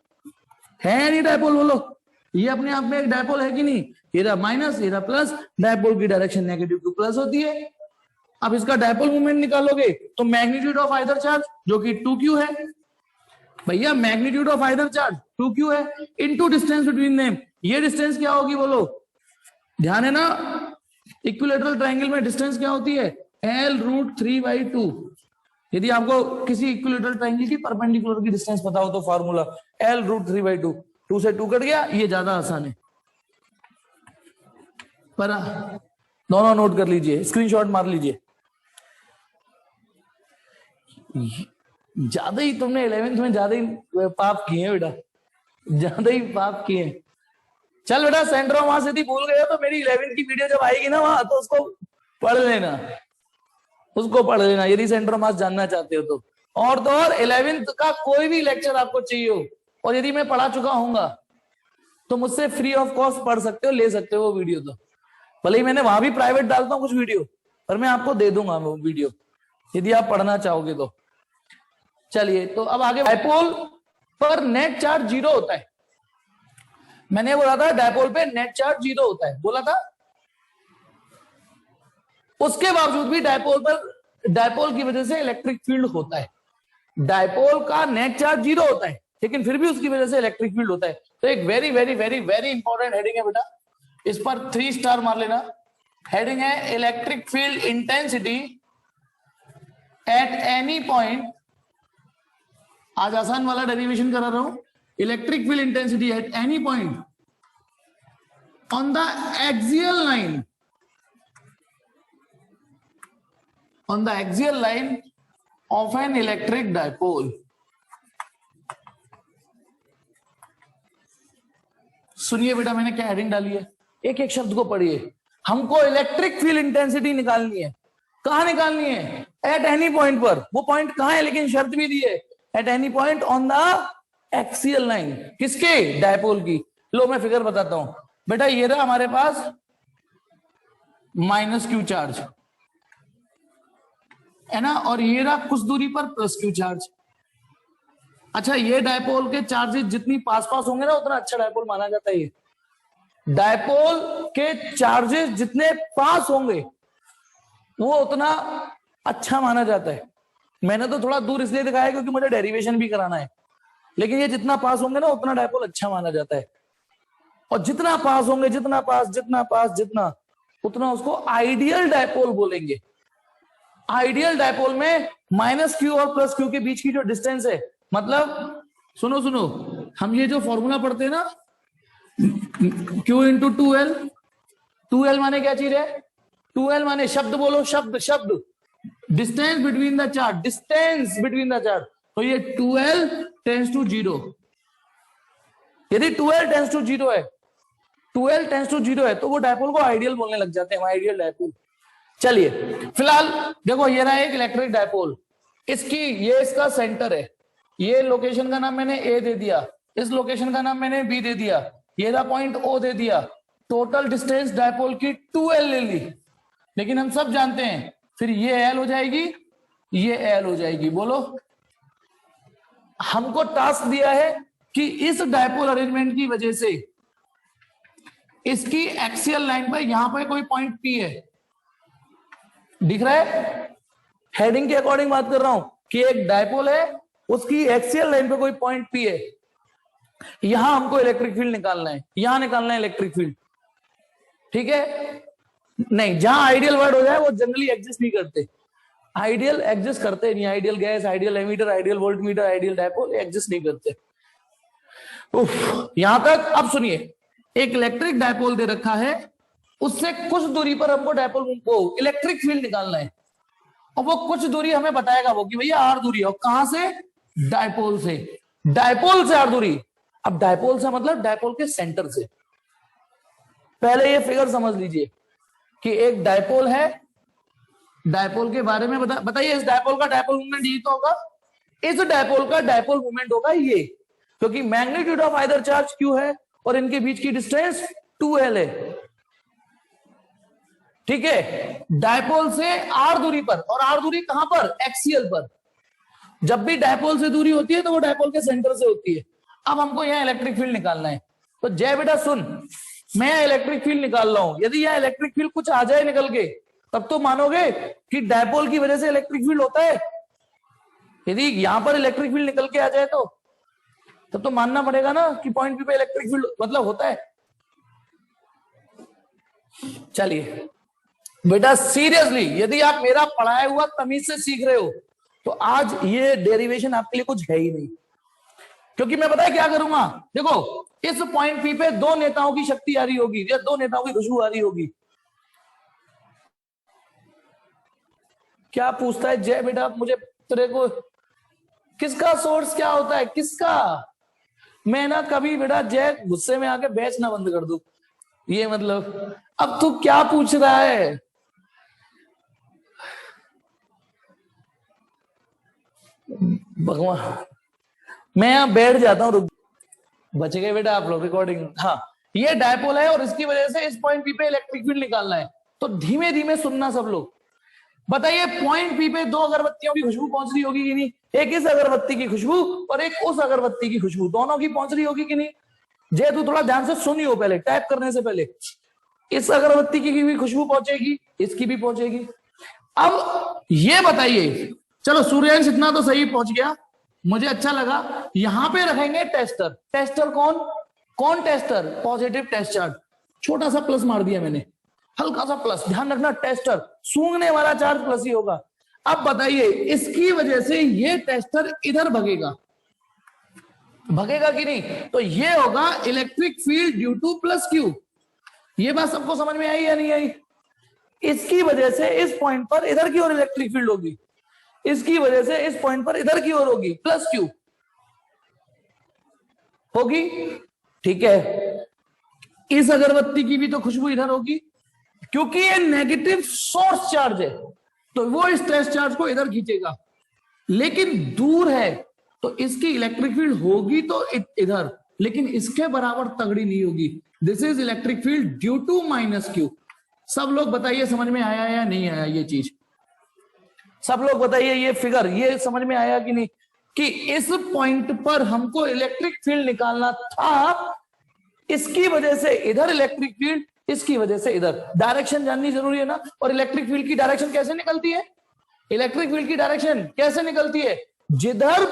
है नहीं डायपोल बोलो? ये अपने आप में एक डायपोल है कि नहीं, ये रहा माइनस, ये रहा प्लस, डायपोल की डायरेक्शन नेगेटिव टू प्लस होती है। अब इसका डायपोल मोमेंट निकालोगे तो मैग्नीट्यूड ऑफ आइदर चार्ज जो कि 2q है, भैया magnitude of either charge 2q है, इनटू डिस्टेंस बिटवीन देम। ये डिस्टेंस क्या होगी बोलो, ध्यान है ना, इक्विलैटरल ट्रायंगल में डिस्टेंस क्या होती है, L√3/2। यदि आपको किसी इक्विलैटरल ट्रायंगल की परपेंडिकुलर की डिस्टेंस पता हो तो फॉर्मूला L√3/2, 2 से 2 कट गया, ये ज्यादा आसान है। पर दोनों नोट कर लीजिए, स्क्रीनशॉट मार लीजिए। ज्यादा ही तुमने 11th में ज्यादा ही पाप किए हैं बेटा, ज्यादा ही पाप किए हैं। चल बेटा सेंटर ऑफ मास यदि भूल गए हो तो मेरी 11th की वीडियो जब आएगी ना वहां, तो उसको पढ़ लेना, उसको पढ़ लेना यदि सेंटर ऑफ मास जानना चाहते हो तो। और तो और 11th का कोई भी लेक्चर आपको चाहिए हो और यदि मैं पढ़ा चुका हूंगा तो मुझसे फ्री ऑफ कॉस्ट पढ़ सकते हो, ले सकते हो वो वीडियो। तो भले ही मैंने वहां भी प्राइवेट डालता हूँ कुछ वीडियो, पर मैं आपको दे दूंगा वो वीडियो यदि आप पढ़ना चाहोगे तो। चलिए तो अब आगे, डायपोल पर नेट चार्ज 0 होता है। मैंने बोला था डायपोल पे नेट चार्ज 0 होता है, बोला था। उसके बावजूद भी डायपोल की वजह से इलेक्ट्रिक फील्ड होता है। डायपोल का नेट चार्ज 0 होता है लेकिन फिर भी उसकी वजह से इलेक्ट्रिक फील्ड होता है। तो एक very very very very important heading है बेटा, इस पर 3 स्टार मार लेना। हेडिंग है electric field intensity at any point. आज आसान वाला डेरिवेशन करा रहा हूं। Electric field intensity at any point on the axial line, on the axial line of an electric dipole। सुनिए बेटा मैंने क्या हेडिंग डाली है, एक एक शब्द को पढ़िए। हमको इलेक्ट्रिक फील्ड इंटेंसिटी निकालनी है। कहां निकालनी है, एट एनी पॉइंट पर। वो पॉइंट कहां है, लेकिन शर्त भी दी है, at any point on the axial line. किसके, डायपोल की। लो मैं फिगर बताता हूं बेटा, ये रहा हमारे पास -q चार्ज है ना, और ये रहा कुछ दूरी पर +q चार्ज। अच्छा ये डायपोल के चार्जेस जितनी पास पास होंगे ना उतना अच्छा डायपोल माना जाता है। ये डायपोल के चार्जेस जितने पास होंगे वो उतना अच्छा माना जाता है। मैंने तो थोड़ा दूर इसलिए दिखाया क्योंकि मुझे डेरिवेशन भी कराना है, लेकिन ये जितना पास होंगे ना उतना डायपोल अच्छा माना जाता है। और जितना पास होंगे, जितना पास उतना उसको आइडियल डायपोल बोलेंगे। आइडियल डायपोल में -q और +q के बीच की जो डिस्टेंस है, मतलब सुनो सुनो, हम ये जो फॉर्मूला पढ़ते हैं ना, q इंटू 2l। 2l माने क्या चीज है, 2l माने शब्द बोलो, शब्द डिस्टेंस बिटवीन द चार्ज। तो ये 2l टेंड्स टू 0। यदि 2l टेंड्स टू 0 है, 2l टेंड्स टू 0 है तो वो डायपोल को आइडियल बोलने लग जाते हैं, आइडियल डायपोल। चलिए फिलहाल देखो, ये रहा एक इलेक्ट्रिक डायपोल। ये इसका सेंटर है। ये लोकेशन का नाम मैंने ए दे दिया, इस लोकेशन का नाम मैंने बी दे दिया, ये रहा पॉइंट ओ दे दिया। टोटल डिस्टेंस डायपोल की 2l ले ली, लेकिन हम सब जानते हैं फिर ये l हो जाएगी, ये l हो जाएगी। बोलो, हमको टास्क दिया है कि इस डायपोल अरेंजमेंट की वजह से इसकी एक्सियल लाइन पर यहां पर कोई पॉइंट P है, दिख रहा है। हेडिंग के अकॉर्डिंग बात कर रहा हूं कि एक डायपोल है, उसकी एक्सियल लाइन पे कोई पॉइंट P है। यहां हमको इलेक्ट्रिक फील्ड निकालना है, यहां निकालना है इलेक्ट्रिक फील्ड, ठीक है। नहीं, जहां आइडियल वर्ड हो जाए वो जनरली एग्जिस्ट नहीं करते, आइडियल एग्जिस्ट करते नहीं। Ideal gas, ideal ammeter, ideal voltmeter, ideal dipole exist नहीं करते। यहां तक। अब सुनिए, एक इलेक्ट्रिक डायपोल दे रखा है, उससे कुछ दूरी पर हमको डायपोल को इलेक्ट्रिक फील्ड निकालना है, और वो कुछ दूरी हमें बताएगा वो कि भैया r दूरी है। और कहां से, डायपोल से r दूरी। अब डायपोल से मतलब डायपोल के सेंटर से। पहले ये फिगर समझ लीजिए कि एक डायपोल है, डायपोल के बारे में बताइए। इस डायपोल का डायपोल मूवमेंट ये तो होगा, इस डायपोल का डायपोल मूवमेंट होगा ये, क्योंकि magnitude of either charge q है और इनके बीच की डिस्टेंस 2l है, ठीक है। डायपोल से r दूरी पर, और r दूरी कहां पर, एक्सियल पर। जब भी डायपोल से दूरी होती है तो वो डायपोल के सेंटर से होती है। अब हमको यहां इलेक्ट्रिक फील्ड निकालना है। तो जय बेटा सुन, मैं इलेक्ट्रिक फील्ड निकाल रहा हूं, यदि यहाँ इलेक्ट्रिक फील्ड कुछ आ जाए निकल के, तब तो मानोगे कि डायपोल की वजह से इलेक्ट्रिक फील्ड होता है। यदि यहां पर इलेक्ट्रिक फील्ड निकल के आ जाए तो तब तो मानना पड़ेगा ना कि पॉइंट पी पे इलेक्ट्रिक फील्ड मतलब होता है। चलिए बेटा सीरियसली, यदि आप मेरा पढ़ाया हुआ तमीज से सीख रहे हो तो आज ये डेरिवेशन आपके लिए कुछ है ही नहीं, क्योंकि मैं पता है क्या करूंगा। देखो इस पॉइंट पी पे दो नेताओं की शक्ति आ रही होगी या दो नेताओं की खुशबू आ रही होगी। क्या पूछता है जय बेटा मुझे, तेरे को किसका सोर्स क्या होता है, किसका? मैं ना कभी बेटा जय गुस्से में आके बैच ना बंद कर दूं, ये मतलब अब तू क्या पूछ रहा है? भगवान, मैं यहां बैठ जाता हूं, रुक। बच गए बेटा आप लोग रिकॉर्डिंग। हाँ, ये डायपोल है और इसकी वजह से इस पॉइंट पी पे इलेक्ट्रिक फील्ड निकालना है, तो धीमे धीमे सुनना सब लोग। बताइए पॉइंट पी पे दो अगरबत्तियों की खुशबू पहुंच रही होगी कि नहीं? एक इस अगरबत्ती की खुशबू और एक उस अगरबत्ती की खुशबू, दोनों की पहुंच रही होगी कि नहीं? जय तू थोड़ा ध्यान से सुनियो पहले, टाइप करने से पहले। इस अगरबत्ती की भी खुशबू पहुंचेगी, इसकी भी पहुंचेगी। अब ये बताइए, चलो सूर्यांश इतना तो सही पहुंच गया, मुझे अच्छा लगा। यहां पे रखेंगे टेस्टर। टेस्टर कौन कौन? टेस्टर पॉजिटिव टेस्ट चार्ज, छोटा सा प्लस मार दिया मैंने, हल्का सा प्लस, ध्यान रखना टेस्टर सूंघने वाला चार्ज प्लस ही होगा। अब बताइए इसकी वजह से ये टेस्टर इधर भगेगा, भगेगा कि नहीं? तो ये होगा electric field due two plus Q. ये बात सबको समझ में आई या नहीं आई? इसकी वजह से इस पॉइंट पर इधर की ओर इलेक्ट्रिक फील्ड होगी, इसकी वजह से इस पॉइंट पर इधर की ओर होगी, प्लस क्यू होगी। ठीक है, इस अगरबत्ती की भी तो खुशबू इधर होगी, क्योंकि ये नेगेटिव सोर्स चार्ज है तो वो इस टेस्ट चार्ज को इधर खींचेगा, लेकिन दूर है तो इसकी इलेक्ट्रिक फील्ड होगी तो इधर, लेकिन इसके बराबर तगड़ी नहीं होगी। This is electric field due to minus Q. सब लोग बताइए समझ में आया या नहीं आया ये चीज? सब लोग बताइए ये फिगर ये समझ में आया कि नहीं, कि इस पॉइंट पर हमको इलेक्ट्रिक फील्ड निकालना था, इसकी वजह से इधर इलेक्ट्रिक फील्ड, इसकी वजह से इधर। डायरेक्शन जाननी जरूरी है ना, और इलेक्ट्रिक फील्ड की डायरेक्शन कैसे निकलती है? इलेक्ट्रिक फील्ड की डायरेक्शन कैसे निकलती है? जिधर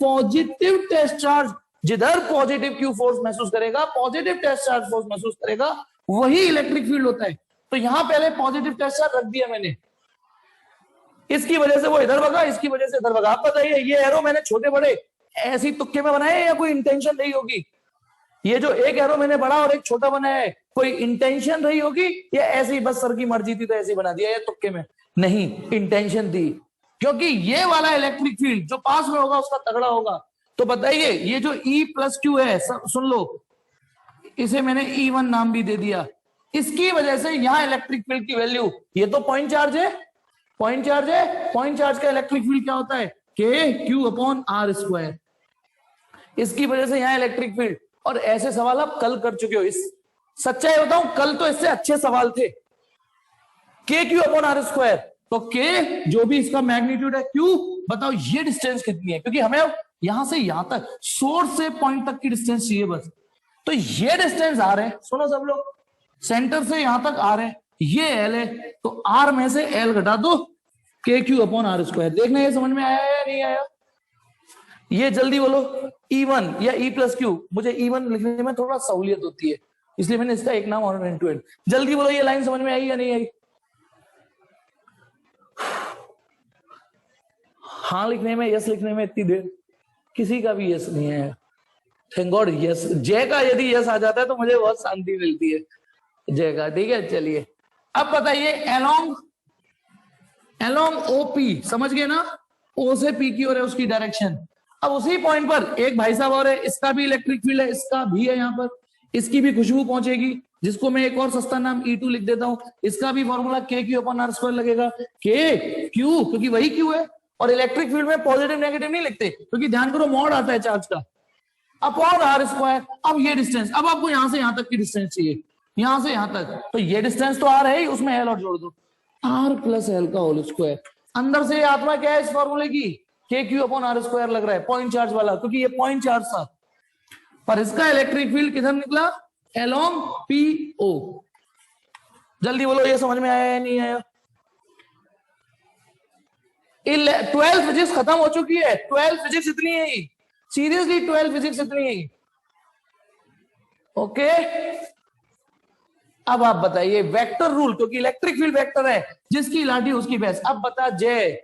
पॉजिटिव टेस्ट चार्ज, जिधर पॉजिटिव क्यू फोर्स महसूस करेगा, पॉजिटिव टेस्ट चार्ज फोर्स महसूस करेगा, वही इलेक्ट्रिक फील्ड होता है। तो यहां पहले पॉजिटिव टेस्ट चार्ज रख दिया मैंने, इसकी वजह से वो इधर भगा, इसकी वजह से इधर भगा। आप बताइए ये एरो मैंने छोटे बड़े ऐसी तुक्के में बनाए या कोई इंटेंशन रही होगी? ये जो एक एरो मैंने बड़ा और एक छोटा बनाया है, कोई इंटेंशन रही होगी या ऐसे ही बस सर की मर्जी थी तो ऐसे ही बना दिया? या तुक्के में? नहीं, इंटेंशन थी, क्योंकि ये वाला इलेक्ट्रिक फील्ड जो पास में होगा उसका तगड़ा होगा। तो बताइए ये जो E प्लस क्यू है, सुन लो, इसे मैंने E1 नाम भी दे दिया, इसकी वजह से यहां इलेक्ट्रिक फील्ड की वैल्यू, ये तो पॉइंट चार्ज है, पॉइंट चार्ज है, पॉइंट चार्ज का इलेक्ट्रिक फील्ड क्या होता है? KQ/R²। इसकी वजह से यहां इलेक्ट्रिक फील्ड। और ऐसे सवाल आप कल कर चुके हो, इस सच्चाई बताऊं कल तो इससे अच्छे सवाल थे। KQ/R², तो K जो भी इसका मैग्नीट्यूड है, Q बताओ ये डिस्टेंस कितनी है, क्योंकि हमें यहां से यहां तक सोर्स से पॉइंट तक की डिस्टेंस चाहिए बस। तो ये डिस्टेंस R है, सुनो सब लोग, सेंटर से यहां तक R है, ये L है, तो R में से L घटा दो, KQ/R²। देखना ये समझ में आया या नहीं आया? ये जल्दी बोलो, E1 या E प्लस क्यू। मुझे E1 लिखने में थोड़ा सहूलियत होती है, इसलिए मैंने इसका एक नाम और एंड टू एंड। जल्दी बोलो ये लाइन समझ में आई या नहीं आई? हाँ लिखने में, यस लिखने में इतनी देर, किसी का भी यस नहीं है। थैंक गॉड यस, जय का यदि यस आ जाता है तो मुझे बहुत शांति मिलती है, जय का। ठीक है चलिए, अब बताइए अलोंग OP, समझ गए ना? O से P की ओर है उसकी डायरेक्शन। अब उसी पॉइंट पर एक भाई साहब और है, इसका भी इलेक्ट्रिक फील्ड है, इसका भी है, यहां पर इसकी भी खुशबू पहुंचेगी, जिसको मैं एक और सस्ता नाम E2 लिख देता हूं। इसका भी फॉर्मूला KQ/R² लगेगा, KQ क्योंकि वही Q है। और इलेक्ट्रिक फील्ड में पॉजिटिव नेगेटिव नहीं लिखते, क्योंकि ध्यान करो मॉड आता है चार्ज का, अपॉन R²। अब ये डिस्टेंस, अब आपको यहां से यहां तक की डिस्टेंस चाहिए, यहां से यहां तक, तो ये डिस्टेंस तो R है ही, उसमें L और जोड़ दो, R+L का होल स्क्वायर। अंदर से आत्मा क्या है इस फॉर्मूले की? KQ/R² लग रहा है, पॉइंट चार्ज वाला, क्योंकि ये पॉइंट चार्ज था। पर इसका इलेक्ट्रिक फील्ड किधर निकला, अलोंग PO। जल्दी बोलो ये समझ में आया या नहीं आया? 12th फिजिक्स खत्म हो चुकी है, 12th फिजिक्स इतनी है, सीरियसली 12th फिजिक्स इतनी है। ओके अब आप बताइए वेक्टर रूल, क्योंकि इलेक्ट्रिक फील्ड वेक्टर है, जिसकी लाठी उसकी भैंस। अब बता जय,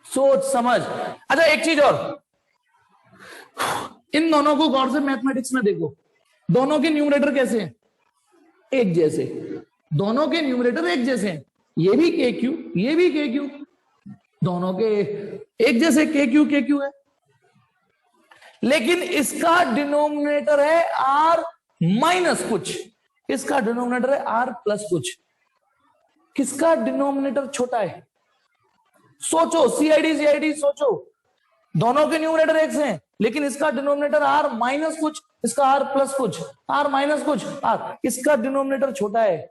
सोच समझ। अच्छा एक चीज और, इन दोनों को गौर से मैथमेटिक्स में देखो, दोनों के न्यूमरेटर कैसे हैं, एक जैसे, दोनों के न्यूमरेटर एक जैसे हैं, ये भी के क्यू ये भी के क्यू, दोनों के एक जैसे के क्यू है, लेकिन इसका डिनोमिनेटर है आर माइनस कुछ, इसका डिनोमिनेटर है आर प्लस कुछ। किसका डिनोमिनेटर छोटा है? सोचो, सीआईडी सोचो, दोनों के न्यूमरेटर एक से हैं, लेकिन इसका डिनोमिनेटर आर माइनस कुछ, इसका आर प्लस कुछ, आर माइनस कुछ आर, इसका डिनोमिनेटर छोटा है।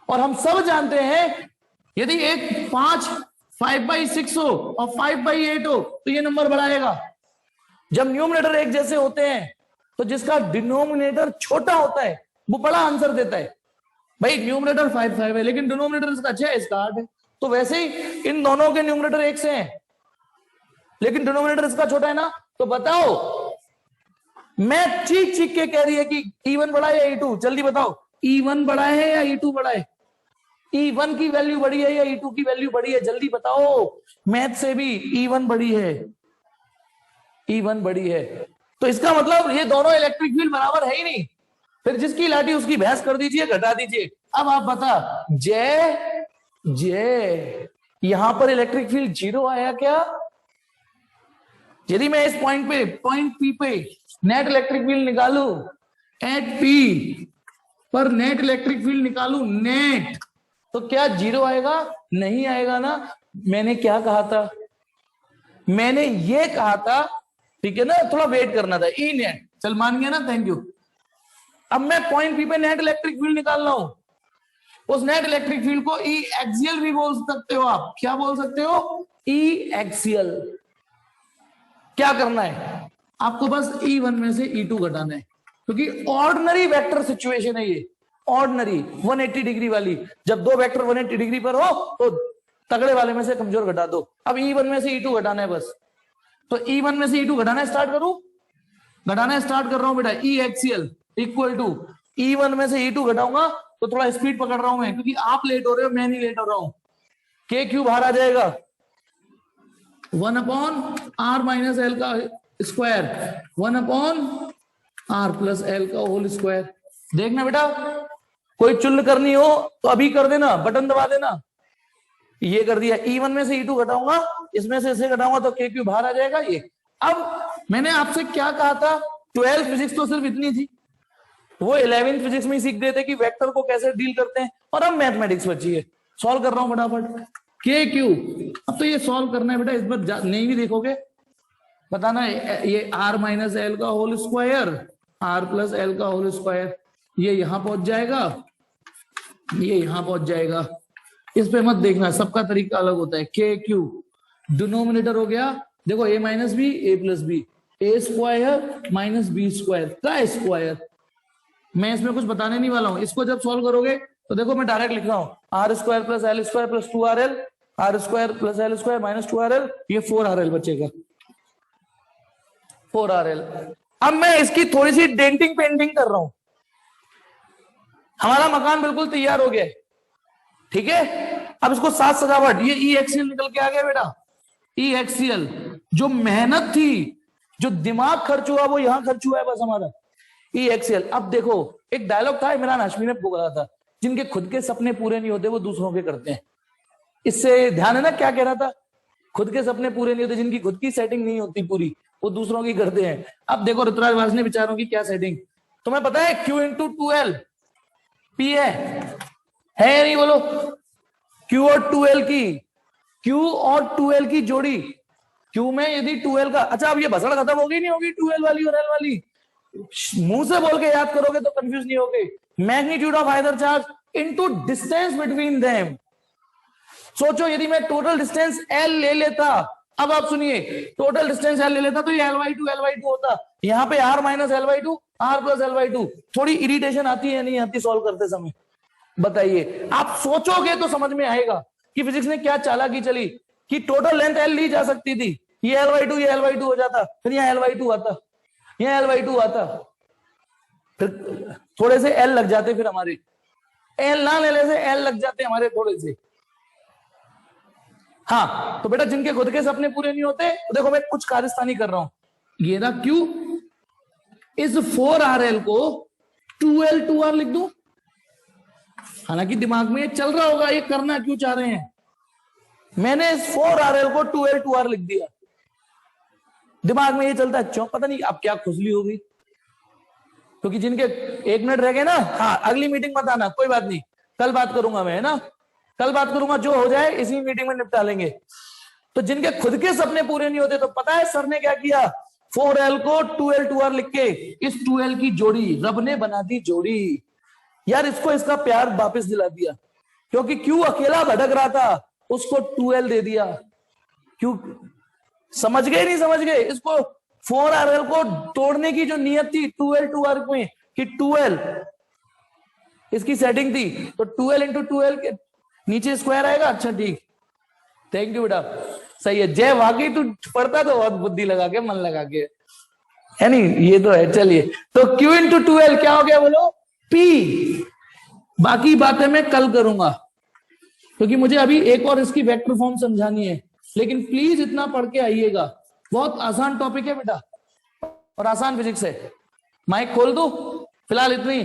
और हम सब जानते हैं यदि एक 5/6 हो और 5/8 हो तो ये नंबर बढ़ाएगा। जब न्यूमरेटर एक जैसे होते हैं तो जिसका डिनोमिनेटर छोटा होता है वो बड़ा आंसर देता है। भाई न्यूमरेटर 5 है लेकिन डिनोमिनेटर इसका 6 है, इसका 8 है, तो वैसे ही इन दोनों के न्यूमरेटर एक से हैं लेकिन डिनोमिनेटर इसका छोटा है ना। तो बताओ, मैं चीख के कह रही है कि E1 बड़ा है या E2, जल्दी बताओ, E1 बड़ा है या E2 बड़ा है? E1 की वैल्यू बड़ी है या E2 की वैल्यू बड़ी है, जल्दी बताओ। मैथ से भी E1 बड़ी है, E1 बड़ी है, तो इसका मतलब ये दोनों इलेक्ट्रिक फील्ड बराबर है ही नहीं। फिर जिसकी लाठी उसकी भैंस कर दीजिए, घटा दीजिए। अब आप बता जय यहां पर इलेक्ट्रिक फील्ड 0 आया क्या? यदि मैं इस पॉइंट P पे नेट इलेक्ट्रिक फील्ड निकालू, एट P पर नेट इलेक्ट्रिक फील्ड निकालू नेट, तो क्या 0 आएगा? नहीं आएगा ना। मैंने क्या कहा था? मैंने ये कहा था, ठीक है ना, थोड़ा वेट करना था। ई नेट, चल मान गया ना, थैंक यू। अब मैं पॉइंट P पे नेट इलेक्ट्रिक फील्ड निकाल रहा हूं, उस नेट इलेक्ट्रिक फील्ड को ई एक्सियल भी बोल सकते हो आप। क्या बोल सकते हो? ई एक्सियल। क्या करना है आपको? बस E1 में से E2 घटाना है, क्योंकि ऑर्डिनरी वेक्टर सिचुएशन है ये, ऑर्डिनरी 180 डिग्री वाली। जब दो वेक्टर 180 डिग्री पर हो तो तगड़े वाले में से कमजोर घटा दो। अब E1 में से E2 घटाना है बस, तो E1 में से E2 घटाना स्टार्ट करूं, घटाना स्टार्ट कर रहा हूं बेटा। ई एक्सियल इक्वल टू E1 में से E2 घटाऊंगा तो थोड़ा स्पीड पकड़ रहा हूं मैं, क्योंकि आप लेट हो रहे हो, मैं नहीं लेट हो रहा हूं। के क्यू बाहर आ जाएगा, 1/r माइनस एल का स्क्वायर, 1/r प्लस एल का होल स्क्वायर। देखना बेटा, कोई चुल्ल करनी हो तो अभी कर देना, बटन दबा देना। ये कर दिया। E1 में से E2 घटाऊंगा, इसमें से इसे घटाऊंगा तो के क्यू बाहर आ जाएगा ये। अब मैंने आपसे क्या कहा था? 12th फिजिक्स तो सिर्फ इतनी थी, वो 11th फिजिक्स में ही सीख गए थे कि वेक्टर को कैसे डील करते हैं। और अब मैथमेटिक्स बची है, सॉल्व कर रहा हूं फटाफट। के क्यू, अब तो ये सॉल्व करना है बेटा, इस बार नहीं भी देखोगे बताना। ये r माइनस एल का whole square, r plus L का होल स्क्वायर, ये यहां पहुंच जाएगा, ये यहां पहुंच जाएगा। इस पे मत देखना, सबका तरीका अलग होता है। के क्यू डिनोमिनेटर हो गया, देखो a minus B A plus B, A square minus B square का स्क्वायर। मैं इसमें कुछ बताने नहीं वाला हूं, इसको जब सॉल्व करोगे तो देखो मैं डायरेक्ट लिख रहा हूं, R square plus L square plus 2RL, R square plus L square minus 2RL, ये 4RL बचेगा, 4RL। अब मैं इसकी थोड़ी सी डेंटिंग पेंटिंग कर रहा हूं। हमारा मकान बिल्कुल तैयार हो गया है, ठीक है। अब इसको साथ सजावट, ये ई एक्सियल निकल के आ गया बेटा। ई एक्सियल, जो मेहनत थी, जो दिमाग खर्च हुआ, वो यहां खर्च हुआ है बस हमारा। ई एक्सियल। अब देखो, एक डायलॉग था इमरान हाशमी ने बोला था, जिनके खुद के सपने पूरे नहीं होते वो दूसरों के करते हैं। इससे ध्यान है ना क्या कह रहा था? खुद के सपने पूरे नहीं होते, जिनकी खुद की सेटिंग नहीं होती पूरी, वो दूसरों की करते हैं। अब देखो ऋतुराज वासनी बेचारों की क्या सेटिंग, तुम्हें पता है Q इंटू 2L P है या नहीं बोलो? Q और 2L की, Q और 2L की जोड़ी, Q में यदि 2L का, अच्छा अब ये भसड़ खत्म होगी नहीं होगी 2L वाली और L वाली? मुंह से बोल के याद करोगे तो कंफ्यूज नहीं होगे। Magnitude of either charge into distance between them. सोचो यदि मैं टोटल डिस्टेंस L ले लेता, अब आप सुनिए, टोटल डिस्टेंस L ले लेता तो ये L/2 होता, यहाँ पे r minus L by two, R plus L by two. थोड़ी इरिटेशन आती है या नहीं आती सॉल्व करते समय? बताइए। आप सोचोगे तो समझ में आएगा कि फिजिक्स ने क्या चालाकी चली कि टोटल लेंथ एल ली जा सकती थी, ये एल बाई टू, ये एल बाई टू हो जाता, फिर यहाँ एल बाई टू आता, यहाँ एल बाई टू आता, फिर थोड़े से एल लग जाते, फिर हमारे एल ना लेने से एल लग जाते हमारे थोड़े से। हाँ तो बेटा जिनके खुद के सपने पूरे नहीं होते, तो देखो मैं कुछ कार्यस्थानी कर रहा हूं। ये ना क्यू इस 4RL को 2L 2R लिख दूं। हालांकि दिमाग में ये चल रहा होगा ये करना क्यों चाह रहे हैं। मैंने इस 4RL को 2L 2R लिख दिया। दिमाग में ये चलता है, क्यों पता नहीं अब क्या खुजली होगी। क्योंकि जिनके 1 मिनट रह गए ना, हाँ अगली मीटिंग मत आना, कोई बात नहीं, कल बात करूंगा मैं, है ना, कल बात करूंगा, जो हो जाए इसी मीटिंग में निपटा लेंगे। तो जिनके खुद के सपने पूरे नहीं होते, तो पता है सर ने क्या किया, 4L को 2L 2R लिख के इस 2L की जोड़ी रब ने बना दी जोड़ी। यार इसको इसका प्यार वापस दिला दिया, क्योंकि क्यों अकेला भटक रहा था, उसको 2L दे दिया। क्यों समझ गए नहीं समझ गए? इसको 4RL को तोड़ने की जो नियत थी 2L 2R में, कि 2L इसकी सेटिंग थी, तो 2L इंटू 2L के नीचे स्क्वायर आएगा। अच्छा ठीक, थैंक यू बेटा, सही है जय। वाकई तू पढ़ता तो बहुत बुद्धि लगा के, मन लगा के, है नहीं, ये तो है। चलिए तो Q इंटू 2L क्या हो गया बोलो, P। बाकी बातें मैं कल करूंगा, क्योंकि मुझे अभी एक और इसकी वेक्टर फॉर्म समझानी है। लेकिन प्लीज इतना पढ़ के आइएगा, बहुत आसान टॉपिक है बेटा और आसान फिजिक्स है। माइक खोल दो फिलहाल इतनी।